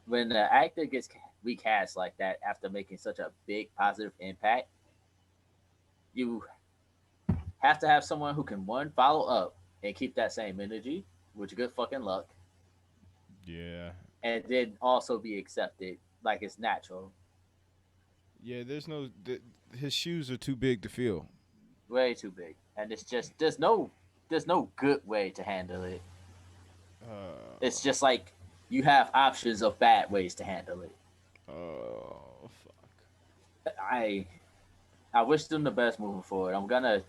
when the actor gets recast like that after making such a big positive impact, you have to have someone who can one follow up and keep that same energy, which good fucking luck, Yeah. and then also be accepted like it's natural. Yeah, his shoes are too big to fill. Way too big, and it's just there's no good way to handle it. Uh, It's just like you have options of bad ways to handle it. oh fuck. I I wish them the best moving forward. I'm gonna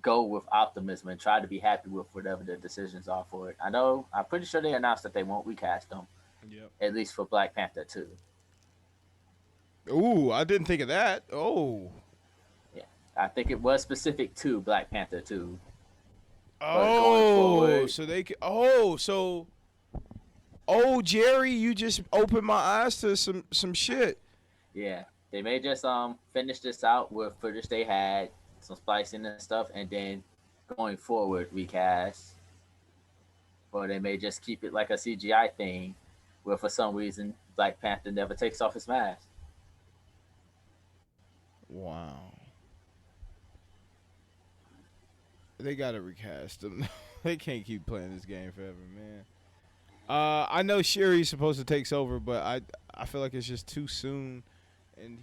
go with optimism and try to be happy with whatever the decisions are for it. I know I'm pretty sure they announced that they won't recast them, Yep. at least for Black Panther 2. Ooh, I didn't think of that. Oh. Yeah. I think it was specific to Black Panther 2, but going Oh, forward, so they could. Oh, so. Oh, Jerry, you just opened my eyes to some shit. yeah, they may just finish this out with footage they had, some splicing and stuff, and then going forward recast, or they may just keep it like a CGI thing, where for some reason Black Panther never takes off his mask. Wow. They gotta recast them. They can't keep playing this game forever, man. I know Sherry's supposed to take over, but I feel like it's just too soon, and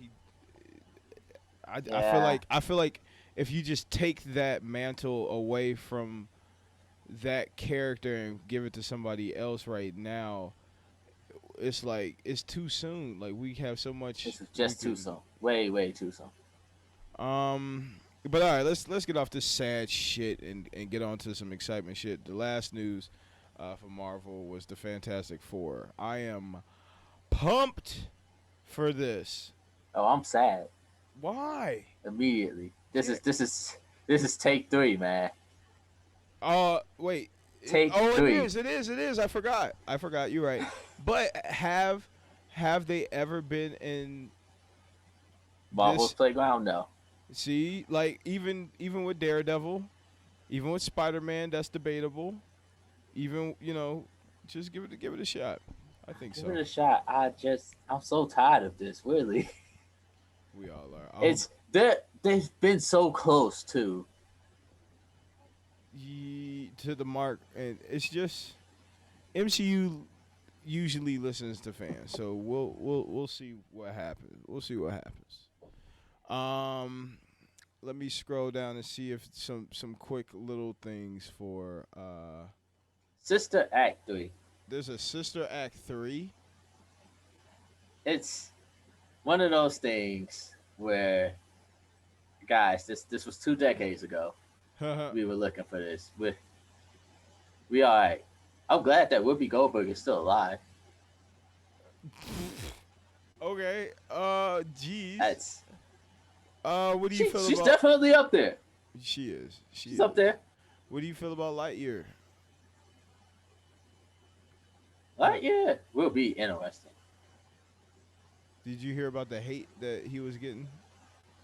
Yeah, I feel like if you just take that mantle away from that character and give it to somebody else right now, it's like it's too soon. Like we have so much this is we just too could. soon, way too soon. But all right, let's get off this sad shit and get on to some excitement shit. The last news for Marvel was the Fantastic Four. I am pumped for this. Oh, I'm sad Why? immediately. Yeah. This is take three, man. Wait. Take Oh, it three. is. It is. It is. I forgot. I forgot. You're right. But have they ever been in Marvel's this? Playground, no. See, like even with Daredevil, even with Spider Man, that's debatable. Even just give it a shot. I think Give it so. a shot. I'm so tired of this. Really, We all are. I hope it's they've been so close to. to the mark, and it's just MCU usually listens to fans, so we'll see what happens. We'll see what happens. Um, Let me scroll down and see if some quick little things for Sister Act 3. There's a Sister Act 3. It's one of those things where, guys, this was 2 decades ago. We were looking for this. We all right. I'm glad that Whoopi Goldberg is still alive. Okay. Jeez. That's What do you feel she's about? definitely up there. She is. She She's up is. there. What do you feel about Lightyear? Uh, Right? Yeah, will be interesting. did you hear about the hate that he was getting?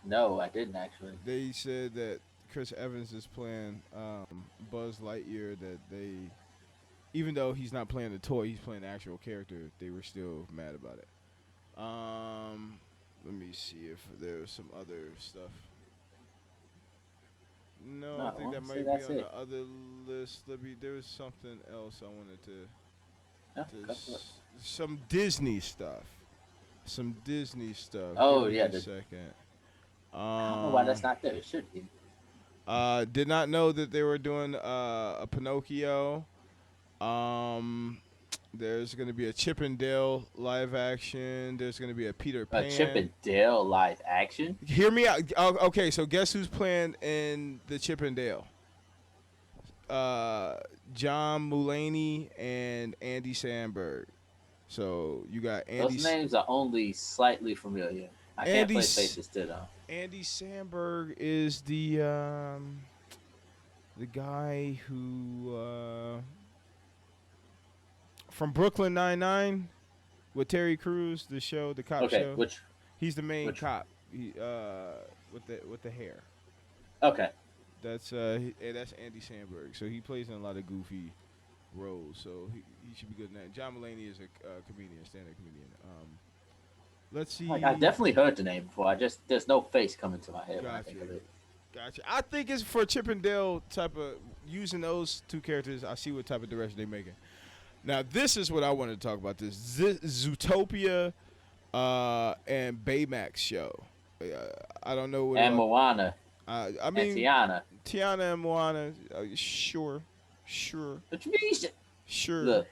No, I didn't actually. They said that Chris Evans is playing Buzz Lightyear. That they, even though he's not playing the toy, he's playing the actual character. They were still mad about it. Let me see if there's some other stuff. No, I No, think that honestly, might be that's on the it. other list. There was something else I wanted No, to go for it. some Disney stuff. Some Disney stuff. Give Oh me yeah, a second. I don't know why that's not there. It should be. Did not know that they were doing a Pinocchio. Um, there's gonna be a Chip and Dale live action. There's gonna be a Peter A Chip Pan. and Dale live action. Hear me out. Okay, so guess who's playing in the Chip and Dale? Uh, John Mulaney and Andy Samberg. So you got Those names are only slightly familiar. I can't Andy place faces to them. Andy Samberg is the guy who from Brooklyn 99. with Terry Crews, the show, the cop Okay, show. He's the main which cop. He with the hair. okay. That's Andy Samberg. So he plays in a lot of goofy roles. So he should be good in that. John Mulaney is a comedian, stand-up comedian. Let's Like I see. definitely heard the name before. I just there's no face coming to my head when I Gotcha. think of it. Gotcha. I think it's for Chip and Dale type of using those two characters. I see what type of direction they're making. Now this is what I wanted to talk about. This Zootopia and Baymax show. Uh, I don't know what And about. Moana I and mean, Tiana. Tiana and Moana. Sure, What you mean? sure. Look,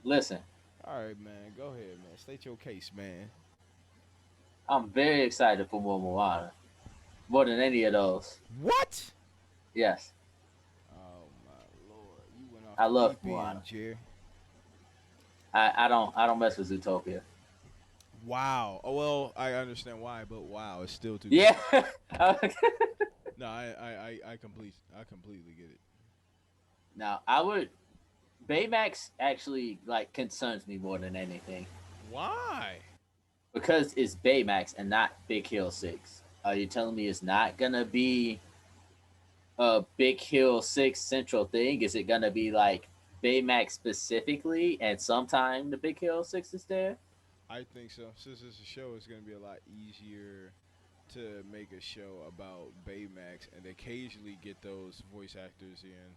listen. All right, man. Go ahead, man. State your case, man. I'm very excited for more Moana, more than any of those. What? Yes, Oh my lord, you went off I the love deep Moana. end, Jerry. I don't mess with Zootopia. Wow. Oh well, I understand why, but wow, it's still too. Yeah. No, I completely get it. Now I would. Baymax actually like concerns me more than anything Why? because it's Baymax and not Big Hill 6. Are you telling me it's not gonna be a Big Hill 6 central thing? Is it gonna be like Baymax specifically, and sometime the Big Hill 6 is there? I think so. Since it's a show, it's gonna be a lot easier to make a show about Baymax and occasionally get those voice actors in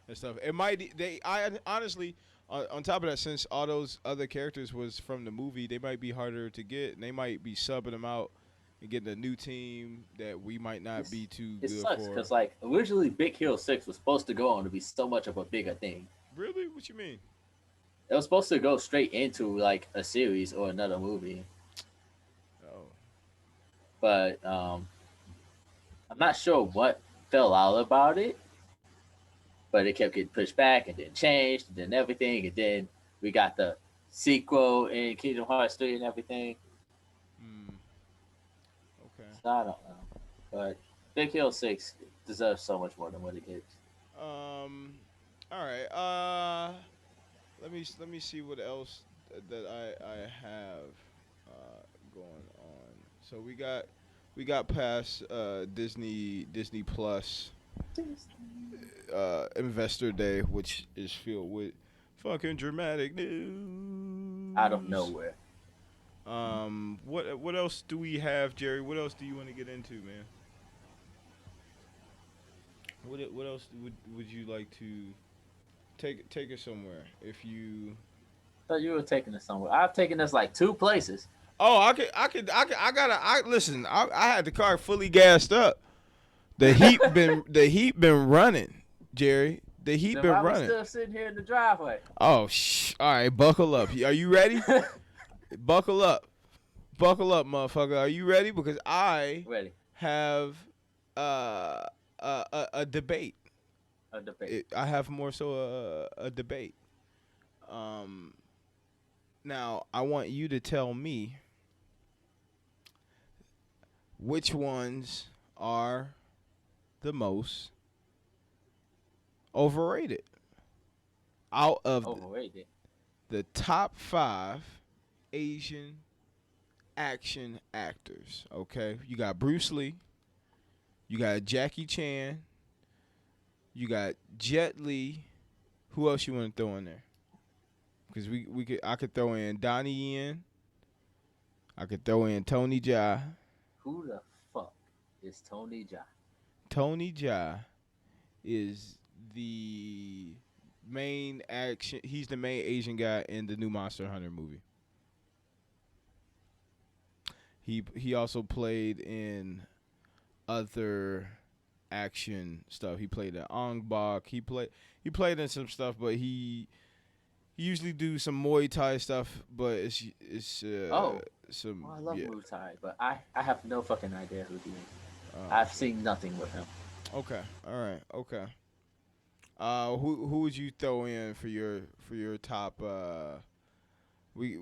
and stuff. It might I honestly on top of that, since all those other characters was from the movie, they might be harder to get, and they might be subbing them out and getting a new team that we might not It's, be too it good sucks for. because like originally Big Hill 6 was supposed to go on to be so much of a bigger thing. Really? What you mean? It was supposed to go straight into like a series or another movie, Oh, but I'm not sure what fell out about it. But it kept getting pushed back and then changed and then everything, and then we got the sequel in Kingdom Hearts 3 and everything. hmm. Okay. So I don't know, but Big Hill 6 deserves so much more than what it gets. Um. All right. Let me see what else that I have going on. So we got past Disney Plus Investor Day, which is filled with fucking dramatic Out of news. nowhere. What else do we have, Jerry? What else do you want to get into, man? What else would you like to take us somewhere? If you I thought you were taking us somewhere. I've taken us like two places. Oh, I gotta I listen, I had the car fully gassed up. The heat been running, Jerry. The heat Then been why we running. still sitting here in the driveway? Oh, all right, buckle up. Are you ready? Buckle up. Buckle up, motherfucker. Are you ready? Because I Ready. have a debate. A debate. I have more so a debate. Um, Now I want you to tell me which ones are the most overrated out of Overrated. the top 5 Asian action actors. Okay, you got Bruce Lee, you got Jackie Chan, you got Jet Li. Who else you want to throw in there? Because I could throw in Donnie Yen. I could throw in Tony Jaa. Who the fuck is Tony Jaa? Tony Jaa is the main action. He's the main Asian guy in the new Monster Hunter movie. He also played in other action stuff. He played in Ong Bak. He played in some stuff, but he usually do some Muay Thai stuff. But it's some I love yeah. Muay Thai, but I have no fucking idea who he is. Uh, I've seen nothing with him. okay, all right, okay. Who would you throw in for your top? We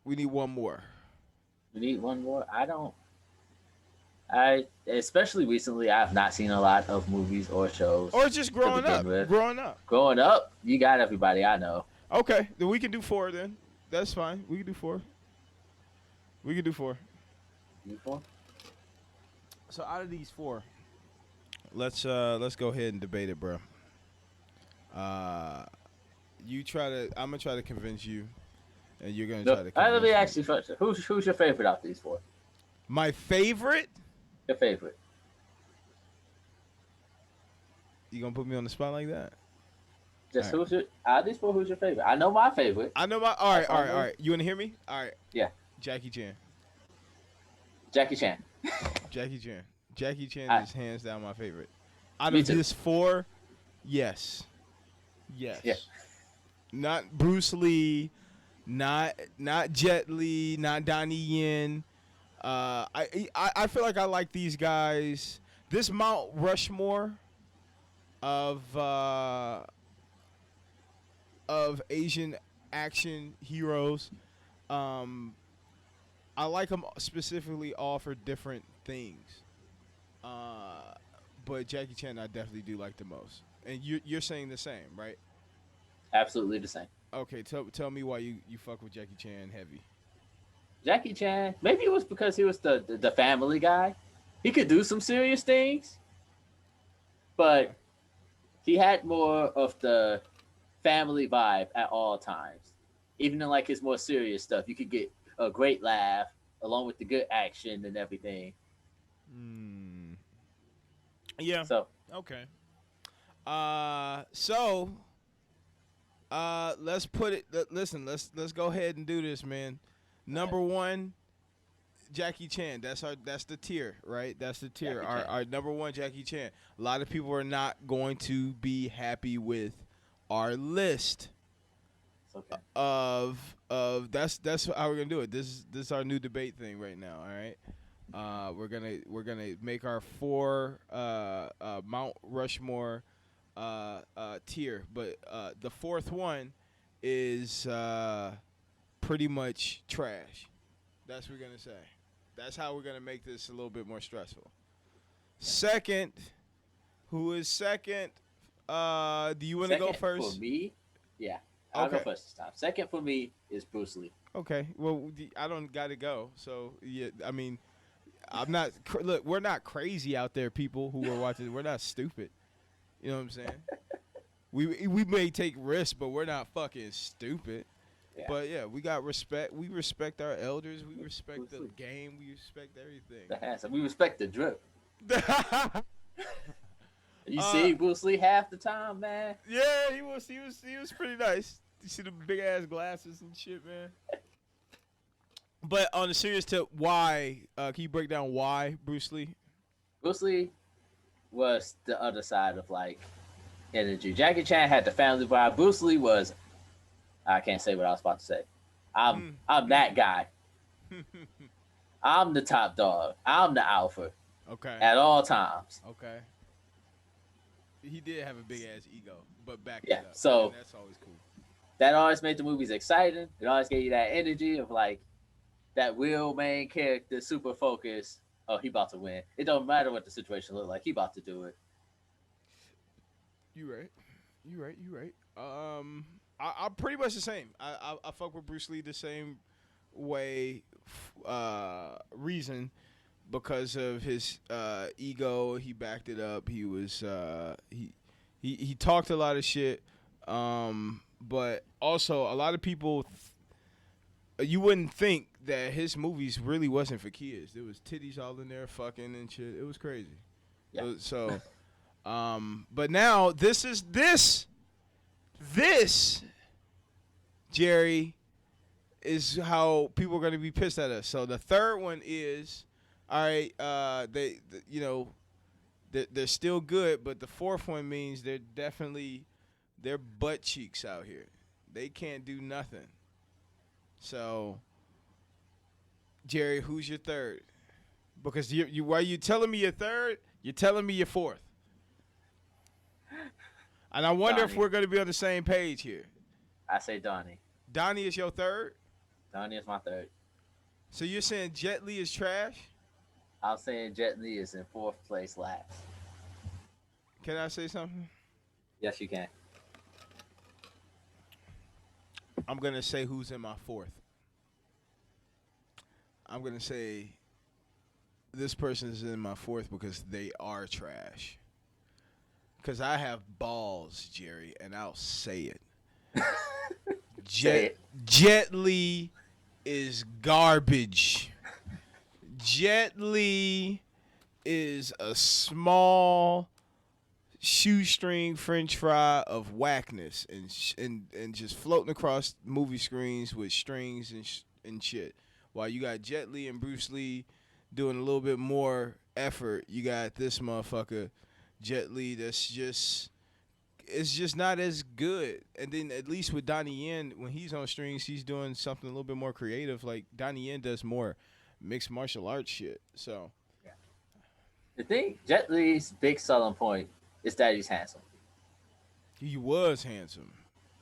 we need one more. We need one more. I especially recently I have not seen a lot of movies or shows. Or just growing begin up. with. Growing up. Growing up, you got everybody I know. Okay, then we can do 4 then. That's fine. We can do four. We can do four. You four? So out of these four, let's go ahead and debate it, bro. Uh, you try to. I'm gonna try to convince you, and you're gonna No, try to let me convince me. ask you first. Who's your favorite out of these four? My favorite. Your favorite? You gonna put me on the spot like that? All Just right. who's your out of these four? Who's your favorite? I know my favorite. I know my. All right, That's all why I right, all know. right. You wanna hear me? All right. Yeah, Jackie Chan. Jackie Chan. Jackie Chan. Jackie Chan I, is hands down my favorite. Out me of too. this four, yes, Yeah, yes. Not Bruce Lee, not Jet Li, not Donnie Yen. I feel like I like these guys. This Mount Rushmore of Asian action heroes. Um, I like them specifically all for different things. Uh, but Jackie Chan, I definitely do like the most. And you're saying the same, right? absolutely the same. Okay, tell me why you fuck with Jackie Chan heavy. Jackie Chan. Maybe it was because he was the family guy. He could do some serious things, Okay. but he had more of the family vibe at all times. Even in like his more serious stuff, you could get a great laugh along with the good action and everything. Hmm. Yeah. So Okay. So let's put it. Listen, let's go ahead and do this, man. Number one, Jackie Chan. That's the tier, right? That's the tier. Jackie Our Chan. our number one, Jackie Chan. A lot of people are not going to be happy with our list It's okay. of that's how we're gonna do it. This is our new debate thing right now. All right. We're gonna make our four Mount Rushmore tier, but the fourth one is pretty much trash. That's what we're gonna say. That's how we're gonna make this a little bit more stressful. Second, who is second? Do you want to go Second for first? me, yeah, I'll go Okay. first this time. Second for me is Bruce Lee. Okay. Well, I don't got to go. So yeah, I mean, I'm not. Look, we're not crazy out there, people who are watching. We're not stupid. You know what I'm saying? We may take risks, but we're not fucking stupid. Yeah, But yeah, we got respect. We respect our elders. We respect Bruce the Lee. game. We respect everything. The handsome. We respect the drip. uh, You see Bruce Lee half the time, man. yeah, he was pretty nice. You see the big ass glasses and shit, man. But on the serious tip, why? Can you break down why Bruce Lee? Bruce Lee was the other side of like energy. Jackie Chan had the family vibe. Bruce Lee was I can't say what I was about to say. I'm that guy. I'm the top dog. I'm the alpha Okay. at all times. Okay. He did have a big ass ego, but backed Yeah. it up, and So that's always cool. that always made the movies exciting. It always gave you that energy of like that real main character, super focused. Oh, he about to win. It don't matter what the situation look like. He about to do it. You right. You right. You right. I'm pretty much the same. I fuck with Bruce Lee the same way. Reason because of his ego. He backed it up. He was he talked a lot of shit. But also a lot of people. You wouldn't think that his movies really wasn't for kids. There was titties all in there, fucking and shit. It was crazy. Yeah. So, but now this, Jerry, is how people are going to be pissed at us. So the third one is, all right, they're still good, but the fourth one means they're butt cheeks out here. They can't do nothing. So, Jerry, who's your third? Because you while you telling me your third, you're telling me your fourth. And I wonder if Donnie. we're going to be on the same page here. I say Donnie. Donnie is your third? Donnie is my third. So you're saying Jet Li is trash? I'm saying Jet Li is in fourth place last. Can I say something? Yes, you can. I'm gonna say who's in my fourth. I'm gonna say this person is in my fourth because they are trash. Because I have balls, Jerry, and I'll say it. Say Jet it. Jet Li is garbage. Jet Li is a small shoestring French fry of whackness and just floating across movie screens with strings and shit. While you got Jet Li and Bruce Lee doing a little bit more effort, you got this motherfucker Jet Li that's just it's just not as good. And then at least with Donnie Yen, when he's on strings, he's doing something a little bit more creative. Like Donnie Yen does more mixed martial arts shit. So Yeah. The thing, Jet Li's big selling point is that he's handsome. he was handsome.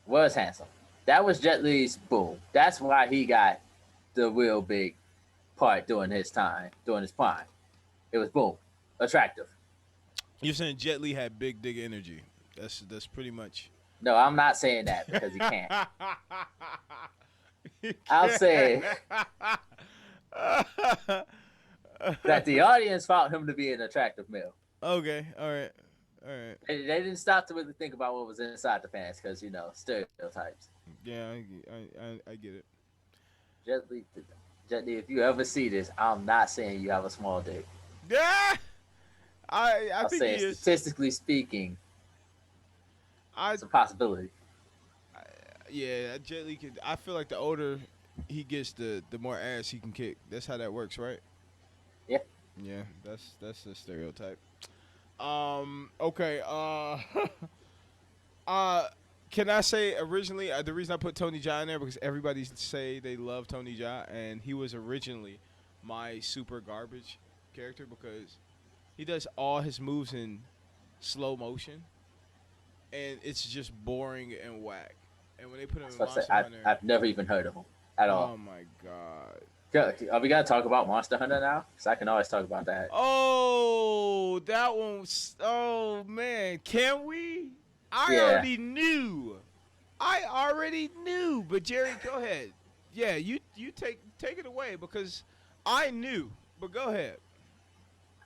Was handsome. That was Jet Li's boom. That's why he got the real big part during his time, during his prime. It was boom, attractive. You're saying Jet Li had big dick energy. That's pretty much. No, I'm not saying that because he can't. I'll can't. say that the audience found him to be an attractive male. Okay, all right, all right. They didn't stop to really think about what was inside the pants because, stereotypes. Yeah, I get it. Jet Li, if you ever see this, I'm not saying you have a small dick. Yeah, I I'll think say he is. statistically speaking, I it's a possibility. yeah, Jet Li could. I feel like the older he gets, the more ass he can kick. That's how that works, right? Yeah. Yeah, that's a stereotype. Okay. Uh, can I say originally the reason I put Tony Jaa in there because everybody say they love Tony Jaa and he was originally my super garbage character because he does all his moves in slow motion and it's just boring and whack. And when they put him in Monster Hunter, I've never even heard of him at all. oh my god. Are we gonna talk about Monster Hunter now? Because I can always talk about that. Oh, that one. Oh man, can we? I Yeah. already knew. But Jerry, go ahead. Yeah, you take it away because I knew. But go ahead.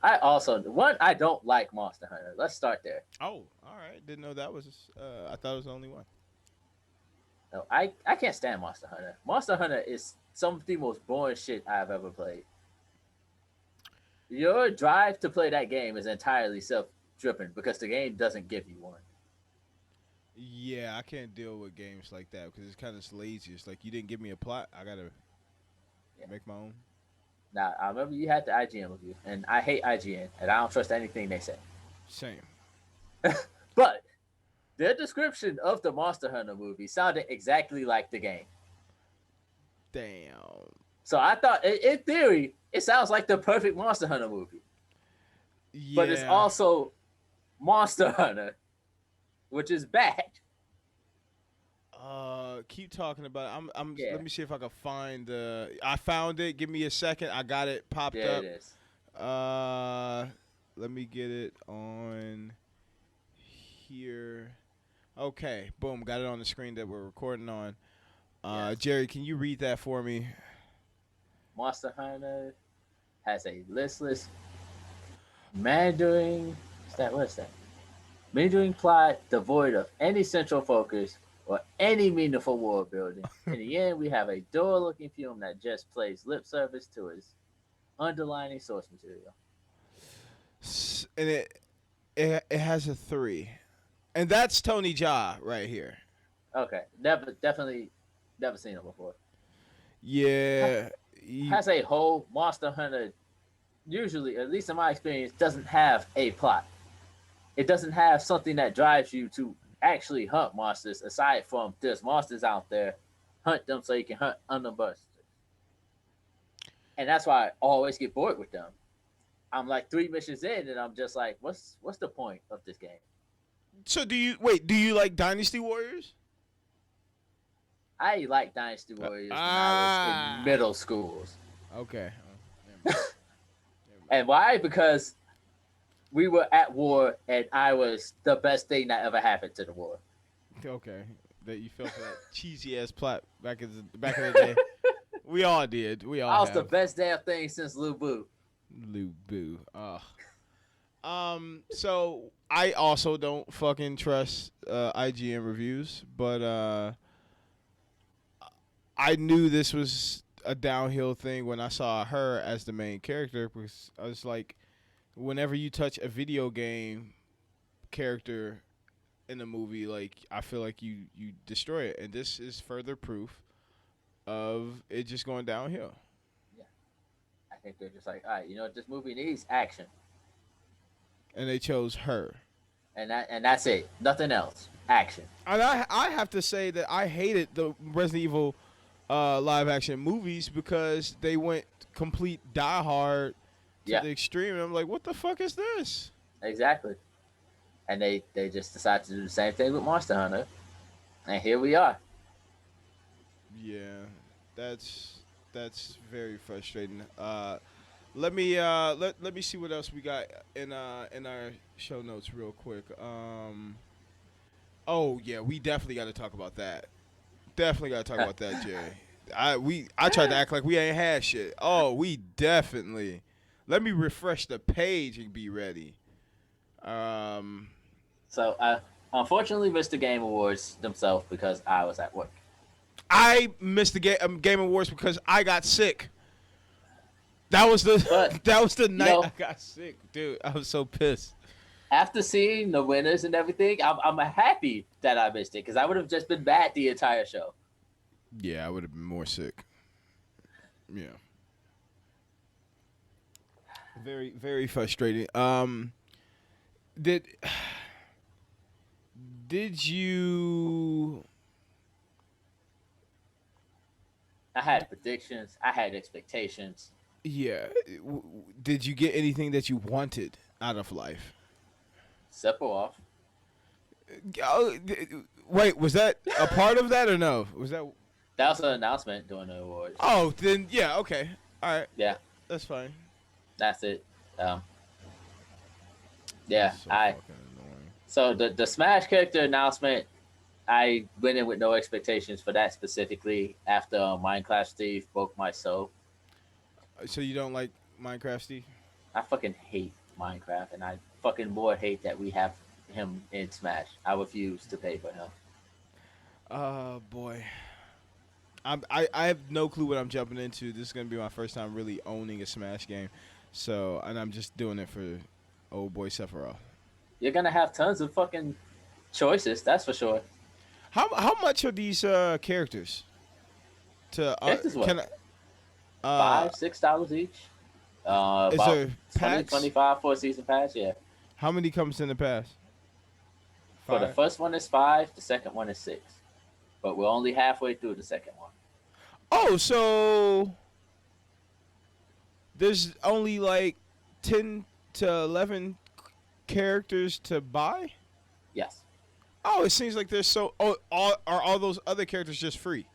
I don't like Monster Hunter. Let's start there. Oh, all right. Didn't know that was. I thought it was the only one. No, I can't stand Monster Hunter. Monster Hunter is some of the most boring shit I've ever played. Your drive to play that game is entirely self-driven because the game doesn't give you one. Yeah, I can't deal with games like that because it's kind of lazy. It's like you didn't give me a plot. I gotta make my own. Now, I remember you had the IGN review, and I hate IGN, and I don't trust anything they say. Same. But their description of the Monster Hunter movie sounded exactly like the game. Damn. So I thought, in theory, it sounds like the perfect Monster Hunter movie. Yeah. But it's also Monster Hunter, which is bad. Keep talking about it. Yeah. Let me see if I can find I found it. Give me a second. I got it popped Yeah, up. it is. Let me get it on here. Okay, boom, got it on the screen that we're recording on. Yes. Jerry, can you read that for me? Monster Hunter has a listless, meandering. What's that? Meandering plot devoid of any central focus or any meaningful world building. In the end, we have a dull-looking film that just plays lip service to its underlining source material. And it has a 3, and that's Tony Jaa right here. Okay, definitely never seen it before. Yeah. Has a whole Monster Hunter, usually, at least in my experience, doesn't have a plot. It doesn't have something that drives you to actually hunt monsters, aside from there's monsters out there, hunt them so you can hunt underbusters. And that's why I always get bored with them. I'm like 3 missions in, and I'm just like, what's the point of this game? So do you like Dynasty Warriors? I like Dynasty Warriors when I was in middle schools. Okay. And why? Because we were at war, and I was the best thing that ever happened to the war. Okay. that you fell for that cheesy ass plot back in the day. We all did. We all That was the have. best damn thing since Lil Boo. Lou Boo. So I also don't fucking trust IGN reviews, but I knew this was a downhill thing when I saw her as the main character because I was like, whenever you touch a video game character in a movie, like I feel like you destroy it, and this is further proof of it just going downhill. Yeah, I think they're just like, all right, you know what, this movie needs action, And they chose her. and that's it, nothing else, action. And I have to say that I hated the Resident Evil live action movies because they went complete die hard to Yeah, the extreme. And I'm like, what the fuck is this? exactly. And they just decided to do the same thing with Monster Hunter, and here we are. Yeah, that's very frustrating. Let me see what else we got in our show notes real quick. Oh yeah, we definitely got to talk about that. Definitely got to talk about that, Jerry. I tried to act like we ain't had shit. Oh, we definitely. Let me refresh the page and be ready. Um, So I unfortunately missed the Game Awards themselves because I was at work. I missed the Game Awards because I got sick. That was the But that was the night know, I got sick, dude. I was so pissed. after seeing the winners and everything, I'm happy that I missed it because I would have just been bad the entire show. Yeah, I would have been more sick. Yeah. Very, very frustrating. Did did you? I had predictions. I had expectations. Yeah. Did you get anything that you wanted out of life? Seppo off. Oh, wait, was that a part of that or no? Was that? That was an announcement during the awards. Oh, then yeah, okay, all right, Yeah, that's fine. that's it. Yeah, So I. fucking annoying. So the Smash character announcement, I went in with no expectations for that specifically. After Minecraft Steve broke my soul, So you don't like Minecraft, Steve? I fucking hate Minecraft, and I fucking more hate that we have him in Smash. I refuse to pay for him. Oh boy. I have no clue what I'm jumping into. This is gonna be my first time really owning a Smash game, so and I'm just doing it for old boy Sephiroth. You're gonna have tons of fucking choices, that's for sure. How much are these characters? To Characters what? can I, $5-$6 each. is About there 20, packs? 25 for a season pass. Yeah. How many comes in the past? For the 5. first one is 5. The second one is 6. But we're only halfway through the second one. Oh, so there's only like 10 to 11 characters to buy? Yes. Oh, it seems like there's so. Oh, are all those other characters just free?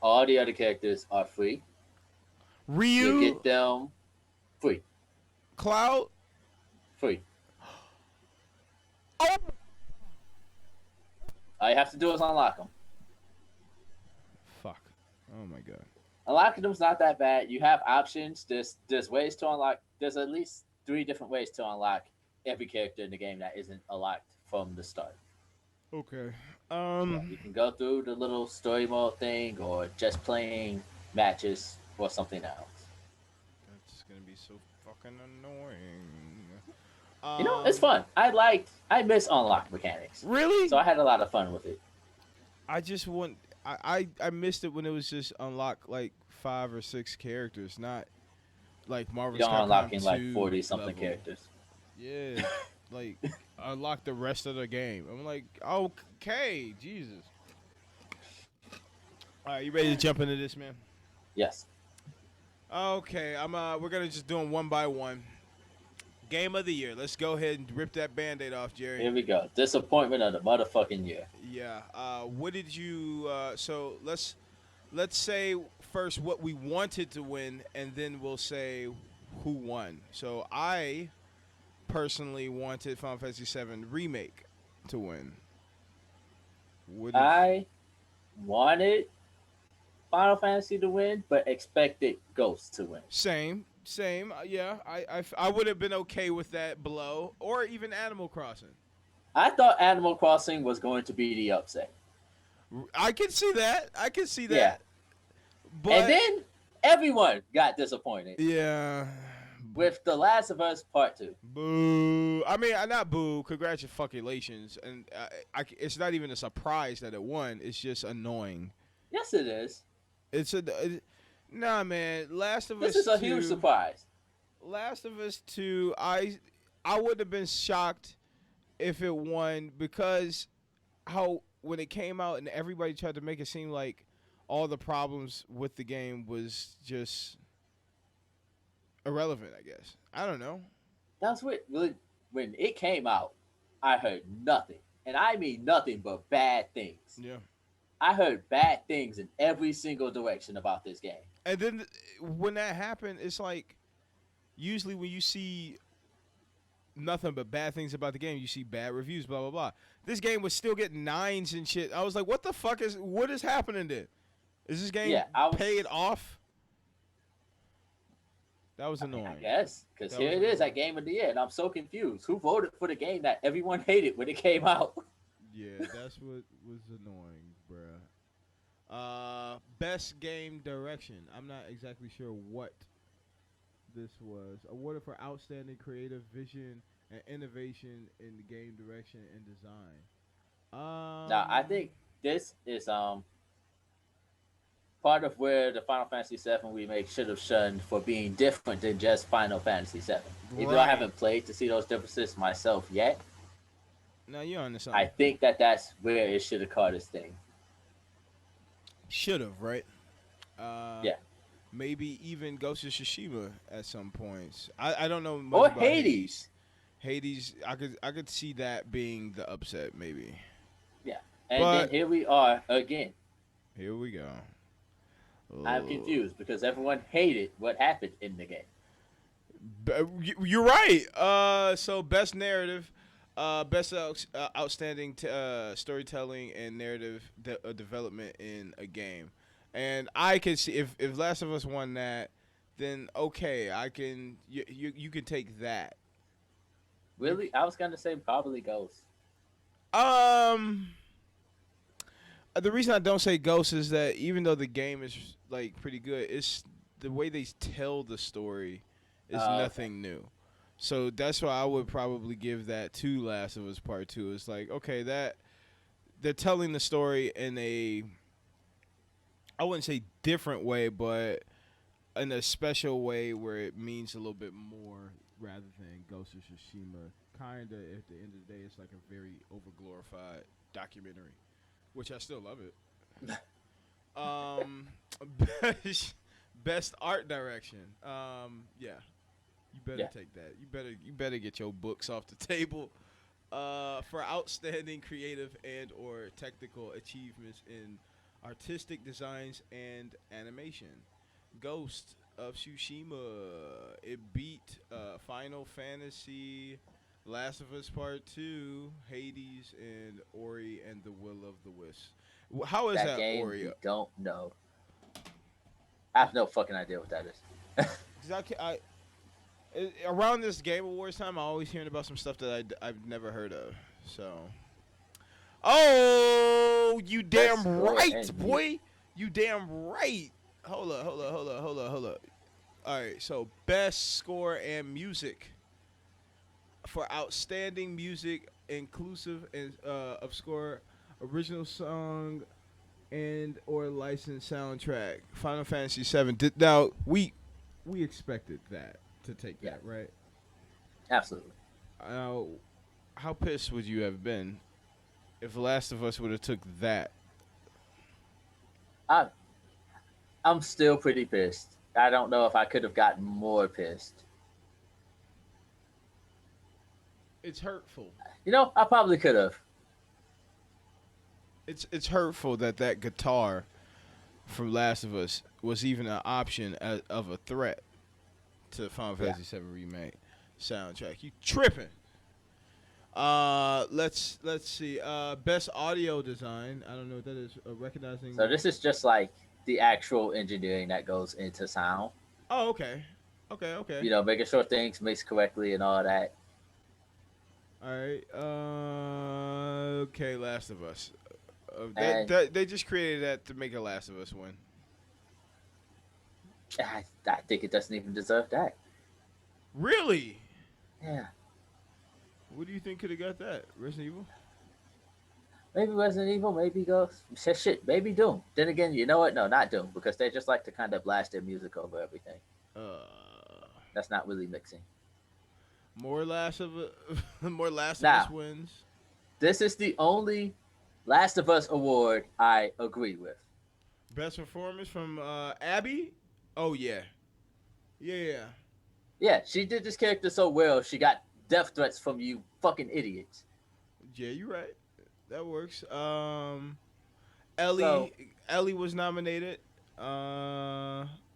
All the other characters are free. You Ryu, get them free. Cloud. Free. Oh, All you have to do is unlock them. fuck. Oh my god. Unlocking them's not that bad. You have options. There's ways to unlock. There's at least 3 different ways to unlock every character in the game that isn't unlocked from the start. Okay. You can go through the little story mode thing, or just playing matches or something else. That's gonna be so fucking annoying. You know, it's fun. I miss unlock mechanics. Really? So I had a lot of fun with it. I just want. I missed it when it was just unlock like 5 or 6 characters, not like Marvel's You're Capcom unlocking 2 like 40 something level. characters. Yeah, like unlock the rest of the game. I'm like, okay, Jesus. All right, you ready to jump into this, man? Yes. Okay, we're gonna just do them one by one. Game of the year. Let's go ahead and rip that Band-Aid off, Jerry. Here we go. Disappointment of the motherfucking year. Yeah. What did you? So let's say first what we wanted to win, and then we'll say who won. So I personally wanted Final Fantasy VII Remake to win. Would have. I wanted Final Fantasy to win, but expected Ghost to win. Same. Yeah, I would have been okay with that below, or even Animal Crossing. I thought Animal Crossing was going to be the upset. I can see that. I can see Yeah. that. And But then everyone got disappointed yeah, with The Last of Us Part 2. boo. I mean, not boo. Congratulations, and it's not even a surprise that it won. It's just annoying. Yes, it is. It's nah, man. Last of This Us is a huge two. surprise. Last of Us two. I would have been shocked if it won because how when it came out and everybody tried to make it seem like all the problems with the game was just irrelevant. I guess I don't know. That's what really, when it came out, I heard nothing. And I mean nothing but bad things. Yeah. I heard bad things in every single direction about this game. And then when that happened, it's like usually when you see nothing but bad things about the game, you see bad reviews, blah blah blah. This game was still getting nines and shit. I was like, what is happening then? Is this game Yeah, paid off? That was I mean, annoying. I guess, because That here was it is annoying. at Game of the Year, and I'm so confused. Who voted for the game that everyone hated when it came out? Yeah, that's what was annoying, bruh. Best game direction. I'm not exactly sure what this was. Awarded for outstanding creative vision and innovation in the game direction and design. Now, I think this is part of where the Final Fantasy VII remake should have shunned for being different than just Final Fantasy VII. Even though I Right. haven't played to see those differences myself yet, Now you're on to I something. think that that's where it should have caught its thing. Should have, right? Uh, Yeah. maybe even Ghost of Tsushima at some points. I don't know much Or about Hades. Hades, I could see that being the upset maybe. Yeah. And then But here we are again. here we go. I'm confused because everyone hated what happened in the game. You're right. So best narrative, best outstanding storytelling and narrative development in a game, and I can see if Last of Us won that, then okay, I can you can take that. You Really? I was gonna say probably Ghost. um. The reason I don't say Ghost is that even though the game is like pretty good, it's the way they tell the story is Okay. nothing new. So that's why I would probably give that to Last of Us Part Two. It's like okay, that they're telling the story in a I wouldn't say different way, but in a special way where it means a little bit more rather than Ghost of Tsushima. Kinda at the end of the day, it's like a very overglorified documentary, which I still love it. Um, best art direction. Yeah, you better Yeah. take that. You better get your books off the table. For outstanding creative and or technical achievements in artistic designs and animation. Ghost of Tsushima. It beat Final Fantasy, Last of Us Part 2, Hades, and Ori and the Will of the Wisp. How is That that game Ori? you don't know. I have no fucking idea what that is. 'Cause around this Game Awards time, I'm always hearing about some stuff that I've never heard of. So, oh, you Let's damn go right, and boy. You damn right. Hold up. All right, so best score and music for outstanding music, inclusive and of score, original song, and or licensed soundtrack. Final Fantasy VII. Now we expected that to take Yeah, that, right? absolutely. Now, how pissed would you have been if Last of Us would have took that? I I'm still pretty pissed. I don't know if I could have gotten more pissed. It's hurtful. I probably could have. It's hurtful that guitar from Last of Us was even an option of a threat to Final Yeah. Fantasy VII Remake soundtrack. You tripping? Let's see. Best audio design. I don't know what that is. So Recognizing. this is just like the actual engineering that goes into sound. Oh, okay. Okay, okay. Making sure things mix correctly and all that. All right. Okay, Last of Us. And They just created that to make a Last of Us win. I think it doesn't even deserve that. Really? Yeah. What do you think could have got that? Resident Evil? Maybe Resident Evil, maybe Ghost. Shit, maybe Doom. Then again, you know what? No, not Doom, because they just like to kind of blast their music over everything. Uh, That's not really mixing. more Last of more Last of Us Now, wins. this is the only Last of Us award I agree with. Best performance from Abby. Oh yeah, yeah. Yeah, she did this character so well, she got death threats from you fucking idiots. Yeah, you're right. That works. So, Ellie was nominated.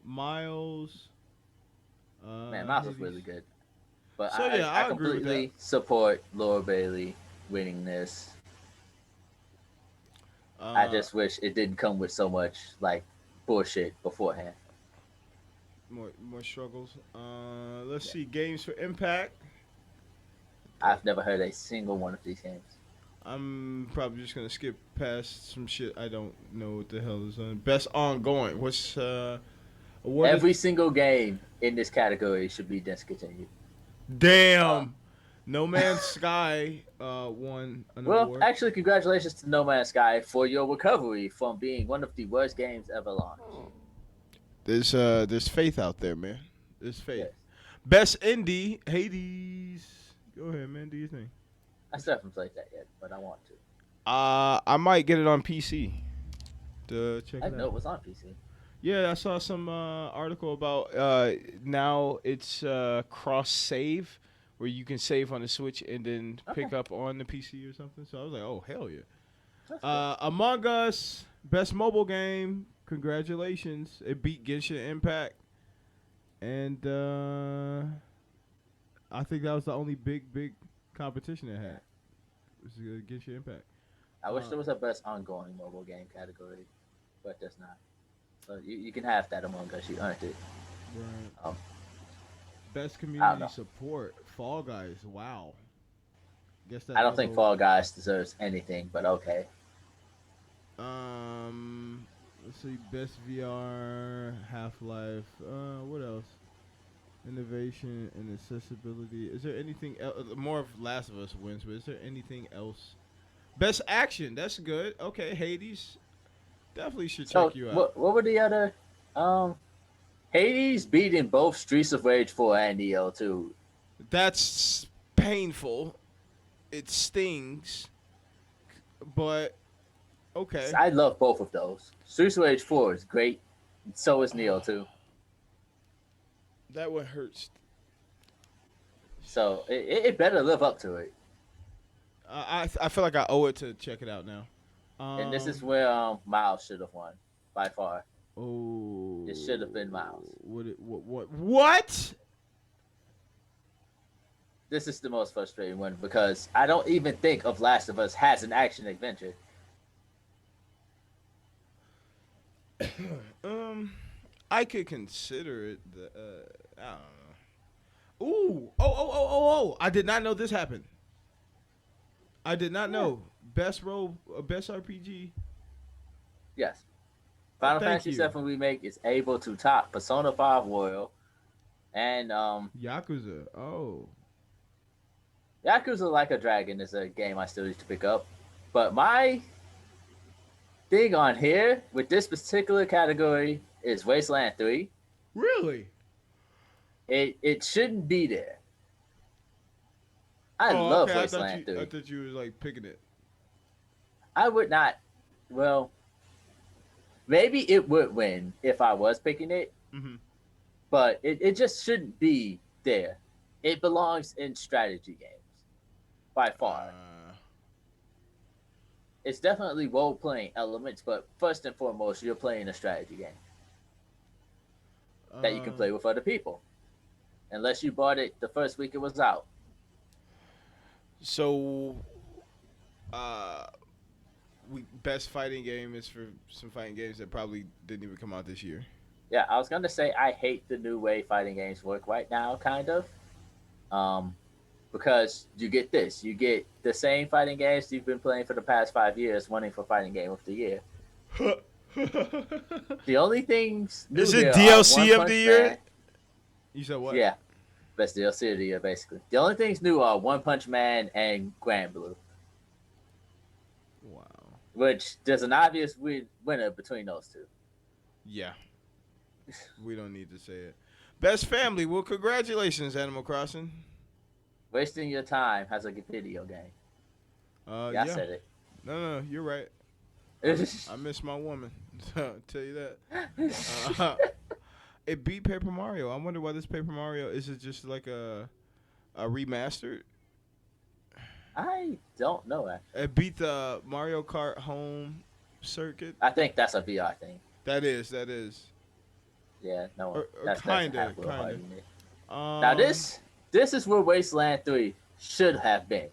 Miles. man, Miles was Hades. really good. But So yeah, I I agree with that. completely support Laura Bailey winning this. I Uh, just wish it didn't come with so much like bullshit beforehand. more struggles. Let's Yeah. see. Games for Impact. I've never heard a single one of these games. I'm probably just gonna skip past some shit. I don't know what the hell is on. Best ongoing. What's awarded? Every single game in this category should be discontinued. Uh, Damn. No Man's Sky won an well, award. actually, congratulations to No Man's Sky for your recovery from being one of the worst games ever launched. There's faith out there, man. There's faith. Yes, Best indie, Hades. Go ahead, man. Do you think? I still haven't played that yet, but I want to. I might get it on PC to check I it didn't know out. it was on PC. Yeah, I saw some article about now it's cross save where you can save on the Switch and then Okay, pick up on the PC or something. So I was like, oh hell yeah. that's good. Among Us, best mobile game. Congratulations, it beat Genshin Impact, and I think that was the only big competition it Yeah. had. Was Genshin Impact. I wish Uh, there was a best ongoing mobile game category, but there's not. So you can have that Among Us. You earned it. right. Um, Best I don't community know. support. Fall Guys. Wow. Guess I that don't was think a Fall Guys deserves anything, but okay. let's see, best VR, Half Life. What else? Innovation and accessibility. Is there anything else? More of Last of Us wins, but is there anything else? Best action. That's good. Okay, Hades. Definitely should So check you out. what were the other? Um, Hades beating both Streets of Rage 4 and Neo 2. That's painful. It stings, but okay. I love both of those. Streets of Rage 4 is great. And so is Neo 2. That one hurts. So it better live up to it. I feel like I owe it to check it out now. And this is Um. where Miles should have won by far. Oh. It should have been Miles. What? This is the most frustrating one because I don't even think of Last of Us has an action adventure. um. I could consider it. I don't know. Ooh. Oh. I did not know this happened. I did not Yeah. know. Best role, best RPG. Yes. Final Thank Fantasy you. VII Remake is able to top Persona 5 Royal and Yakuza. Oh. Yakuza Like a Dragon is a game I still need to pick up. But my thing on here with this particular category is Wasteland 3. Really? It shouldn't be there. I Oh, love okay. Wasteland I 3. thought you was like picking it. I would not, well, maybe it would win if I was picking it, Mm-hmm. but it just shouldn't be there. It belongs in strategy games by far. It's definitely role playing elements, but first and foremost, you're playing a strategy game that you can Uh, play with other people. Unless you bought it the first week it was out. So, uh, we best fighting game is for some fighting games that probably didn't even come out this year. Yeah, I was gonna say I hate the new way fighting games work right now, kind of. Um, because you get this, you get the same fighting games you've been playing for the past 5 years, winning for fighting game of the year. The only things new Is it here are One DLC of the Punch year? Man. You said what? Yeah, best DLC of the year, basically. The only things new are One Punch Man and Grand Blue, Wow. which there's an obvious winner between those two. Yeah, we don't need to say it. Best family. Well, congratulations, Animal Crossing. Wasting your time has a video game. Yeah, I Yeah. said No, you're right. it. I miss my woman. I'll tell you that. Uh, it beat Paper Mario. I wonder why this Paper Mario is it just like a remastered? I don't know, actually. It beat the Mario Kart Home Circuit. I think that's a VR thing. That is. Yeah, no one. Or That's a kinda, half little hard kinda. in it. Now Um, this is where Wasteland 3 should have been.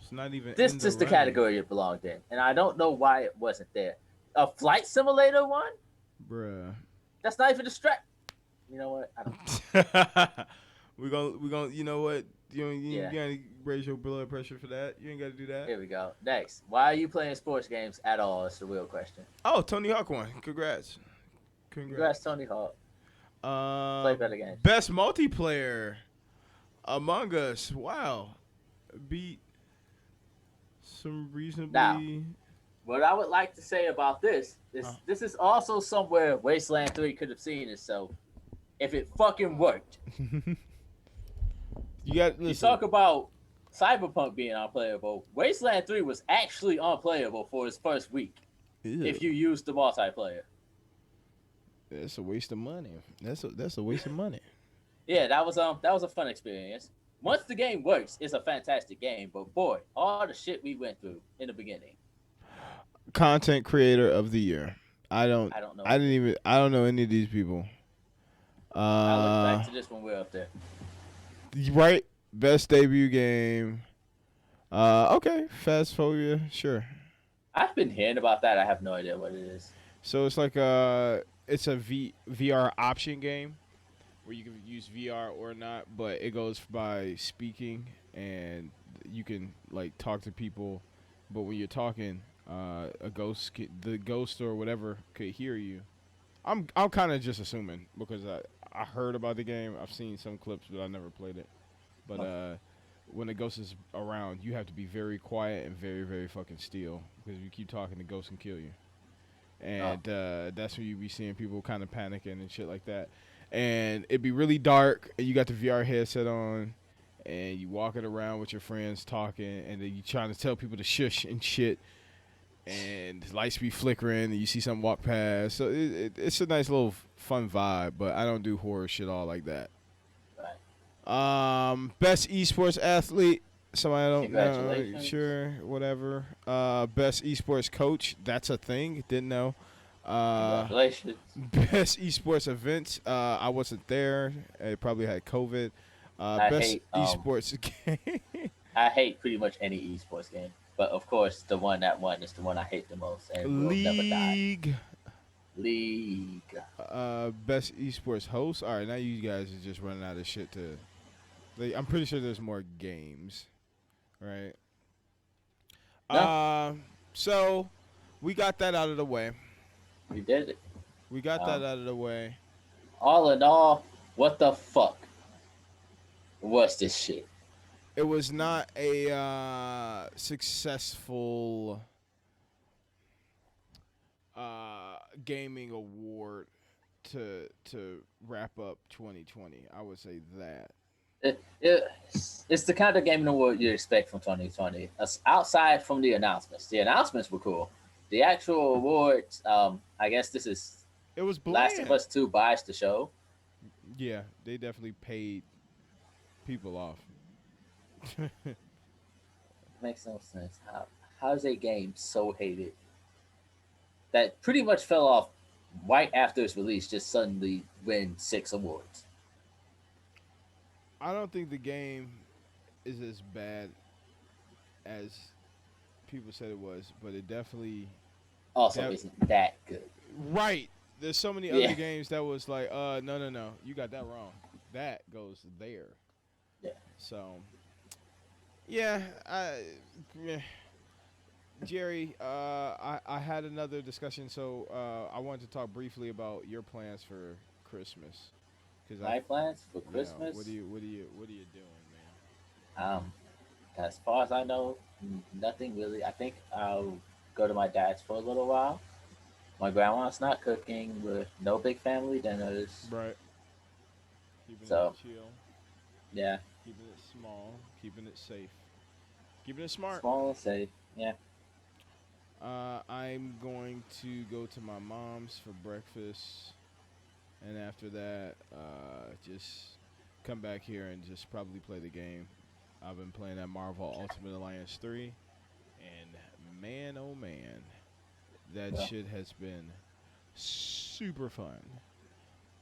it's not even This in the is the running, category it belonged in, and I don't know why it wasn't there. A flight simulator one? bruh. That's not even a strap. You know what? I don't. we gonna you know what you Yeah. gotta raise your blood pressure for that. You ain't gotta do that. Here we go. Next, why are you playing sports games at all? Is the real question. Oh, Tony Hawk won. Congrats. Congrats, Tony Hawk. Play better games. Best multiplayer, Among Us. Wow, beat some Now, reasonably. what I would like to say about this is Uh, this is also somewhere Wasteland 3 could have seen itself if it fucking worked. you got You listen. talk about Cyberpunk being unplayable. Wasteland 3 was actually unplayable for its first week Ew. if you used the multiplayer. That's a waste of money. That's a waste of money. Yeah, that was a fun experience. Once the game works, it's a fantastic game. But boy, all the shit we went through in the beginning. Content creator of the year. I don't. I don't know. I didn't even. I don't know any of these people. I'll look back to this when we're up there. Right. Best debut game. Okay. Phasmophobia. Sure. I've been hearing about that. I have no idea what it is. So it's like it's a VR option game where you can use VR or not, but it goes by speaking and you can like talk to people, but when you're talking, the ghost or whatever could hear you. I'm kind of just assuming because I heard about the game. I've seen some clips, but I never played it. But when the ghost is around, you have to be very quiet and very very fucking still because if you keep talking, the ghost can kill you. And that's when you be seeing people kind of panicking and shit like that. And it'd be really dark, and you got the VR headset on, and you walking around with your friends talking, and then you trying to tell people to shush and shit, and the lights be flickering, and you see something walk past. So it's a nice little fun vibe, but I don't do horror shit all like that. Right. Best esports athlete. Somebody I don't know. Congratulations. Sure, whatever. Best esports coach. That's a thing. Didn't know. Congratulations. Best esports events. I wasn't there. I probably had COVID. I Best hate esports game. I hate pretty much any esports game. But of course, the one that won is the one I hate the most and will never die. League. Best esports host. All right, now you guys are just running out of shit to. I'm pretty sure there's more games, right? No. So we got that out of the way. We did it. We got that out of the way. All in all, what the fuck? What's this shit? It was not a successful gaming award to wrap up 2020. I would say that. It's the kind of gaming award you expect from 2020. Outside from the announcements. The announcements were cool. The actual awards, I guess this is It was Last bland. of Us 2 buys the show. Yeah, they definitely paid people off. Makes no sense. How is a game so hated that pretty much fell off right after its release, just suddenly win 6 awards? I don't think the game is as bad as people said it was, but it definitely Also, that isn't that good. right. There's so many other Yeah. games that was like, no, you got that wrong. That goes there. Yeah. So yeah, yeah. Jerry, I had another discussion, so I wanted to talk briefly about your plans for Christmas, because My plans for yeah, Christmas, what are you doing, man? um, as far as I know, nothing really. I think I'll go to my dad's for a little while. My grandma's not cooking with no big family dinners. Right, keeping it So, chill, yeah, keeping it small, keeping it safe, keeping it smart. small and safe. Yeah. I'm going to go to my mom's for breakfast, and after that, just come back here and just probably play the game. I've been playing that Marvel Ultimate Alliance 3, and man, oh man, that So, shit has been super fun.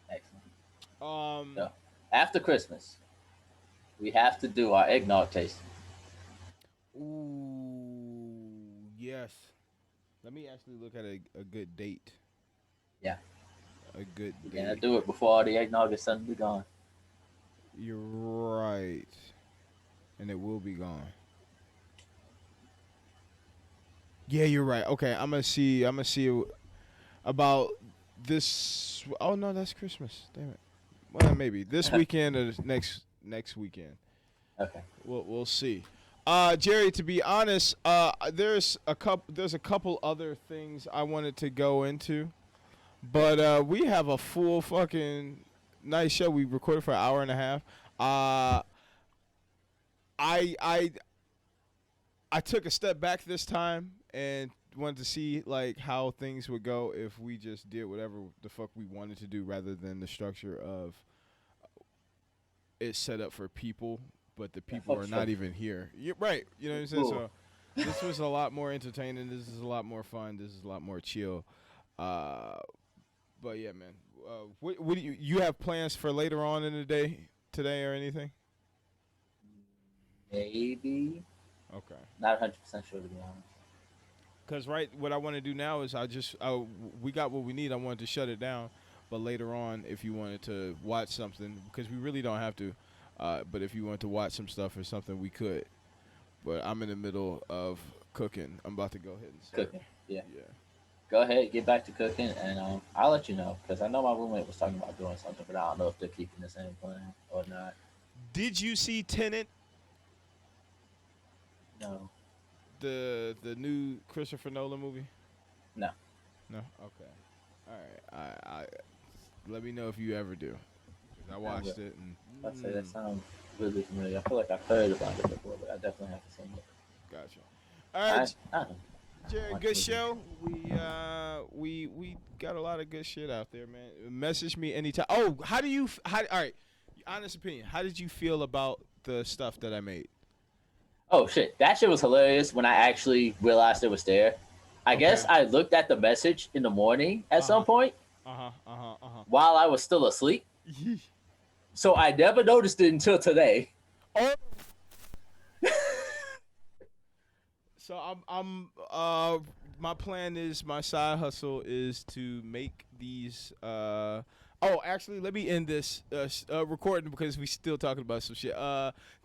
excellent. Um, So, after Christmas, we have to do our eggnog tasting. ooh, yes. Let me actually look at a good date. Yeah. A good We gotta date. do it before all the eggnog is suddenly gone. You're right. And it will be gone. Yeah, you're right. Okay, I'm gonna see. I'm gonna see about this. Oh no, that's Christmas. Damn it. Well, maybe this weekend or next weekend. Okay. We'll see. Jerry, to be honest, there's a couple other things I wanted to go into, but we have a full fucking nice show. We recorded for an hour and a half. Uh, I I I took a step back this time and wanted to see like how things would go if we just did whatever the fuck we wanted to do rather than the structure of it's set up for people, but the Yeah, people fuck are not structure. even here. You're right. You know what I'm saying? Cool. So this was a lot more entertaining. This is a lot more fun. This is a lot more chill. Uh, but yeah, man. What do you have plans for later on in the day today or anything? Maybe. Okay. Not 100% sure to be honest. Cause right, what I want to do now is we got what we need. I wanted to shut it down, but later on, if you wanted to watch something, because we really don't have to, but if you wanted to watch some stuff or something, we could. But I'm in the middle of cooking. I'm about to go ahead and start. Cooking. Yeah. Yeah. Go ahead, get back to cooking, and I'll let you know because I know my roommate was talking about doing something, but I don't know if they're keeping the same plan or not. Did you see Tenet, No. the new Christopher Nolan movie? No. No. Okay. All right. I let me know if you ever do. 'Cause I I will. watched it and I'd say that sounds really familiar. I feel like I've heard about it before, but I definitely haven't seen it. gotcha. All right, I don't know. I Jared, watch good movies. show. We got a lot of good shit out there, man. Message me anytime. Oh, how do you? All right, honest opinion. How did you feel about the stuff that I made? Oh shit, that shit was hilarious when I actually realized it was there. I guess Okay. I looked at the message in the morning at Uh huh. some point Uh huh. Uh huh. Uh while I was still asleep, huh. so I never noticed it until today. Oh. So my plan is my side hustle is to make these oh, actually, let me end this recording because we still talking about some shit.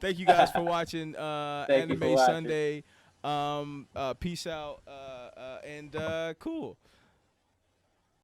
Thank you guys for watching Thank you for Anime watching. Sunday. Peace out and cool.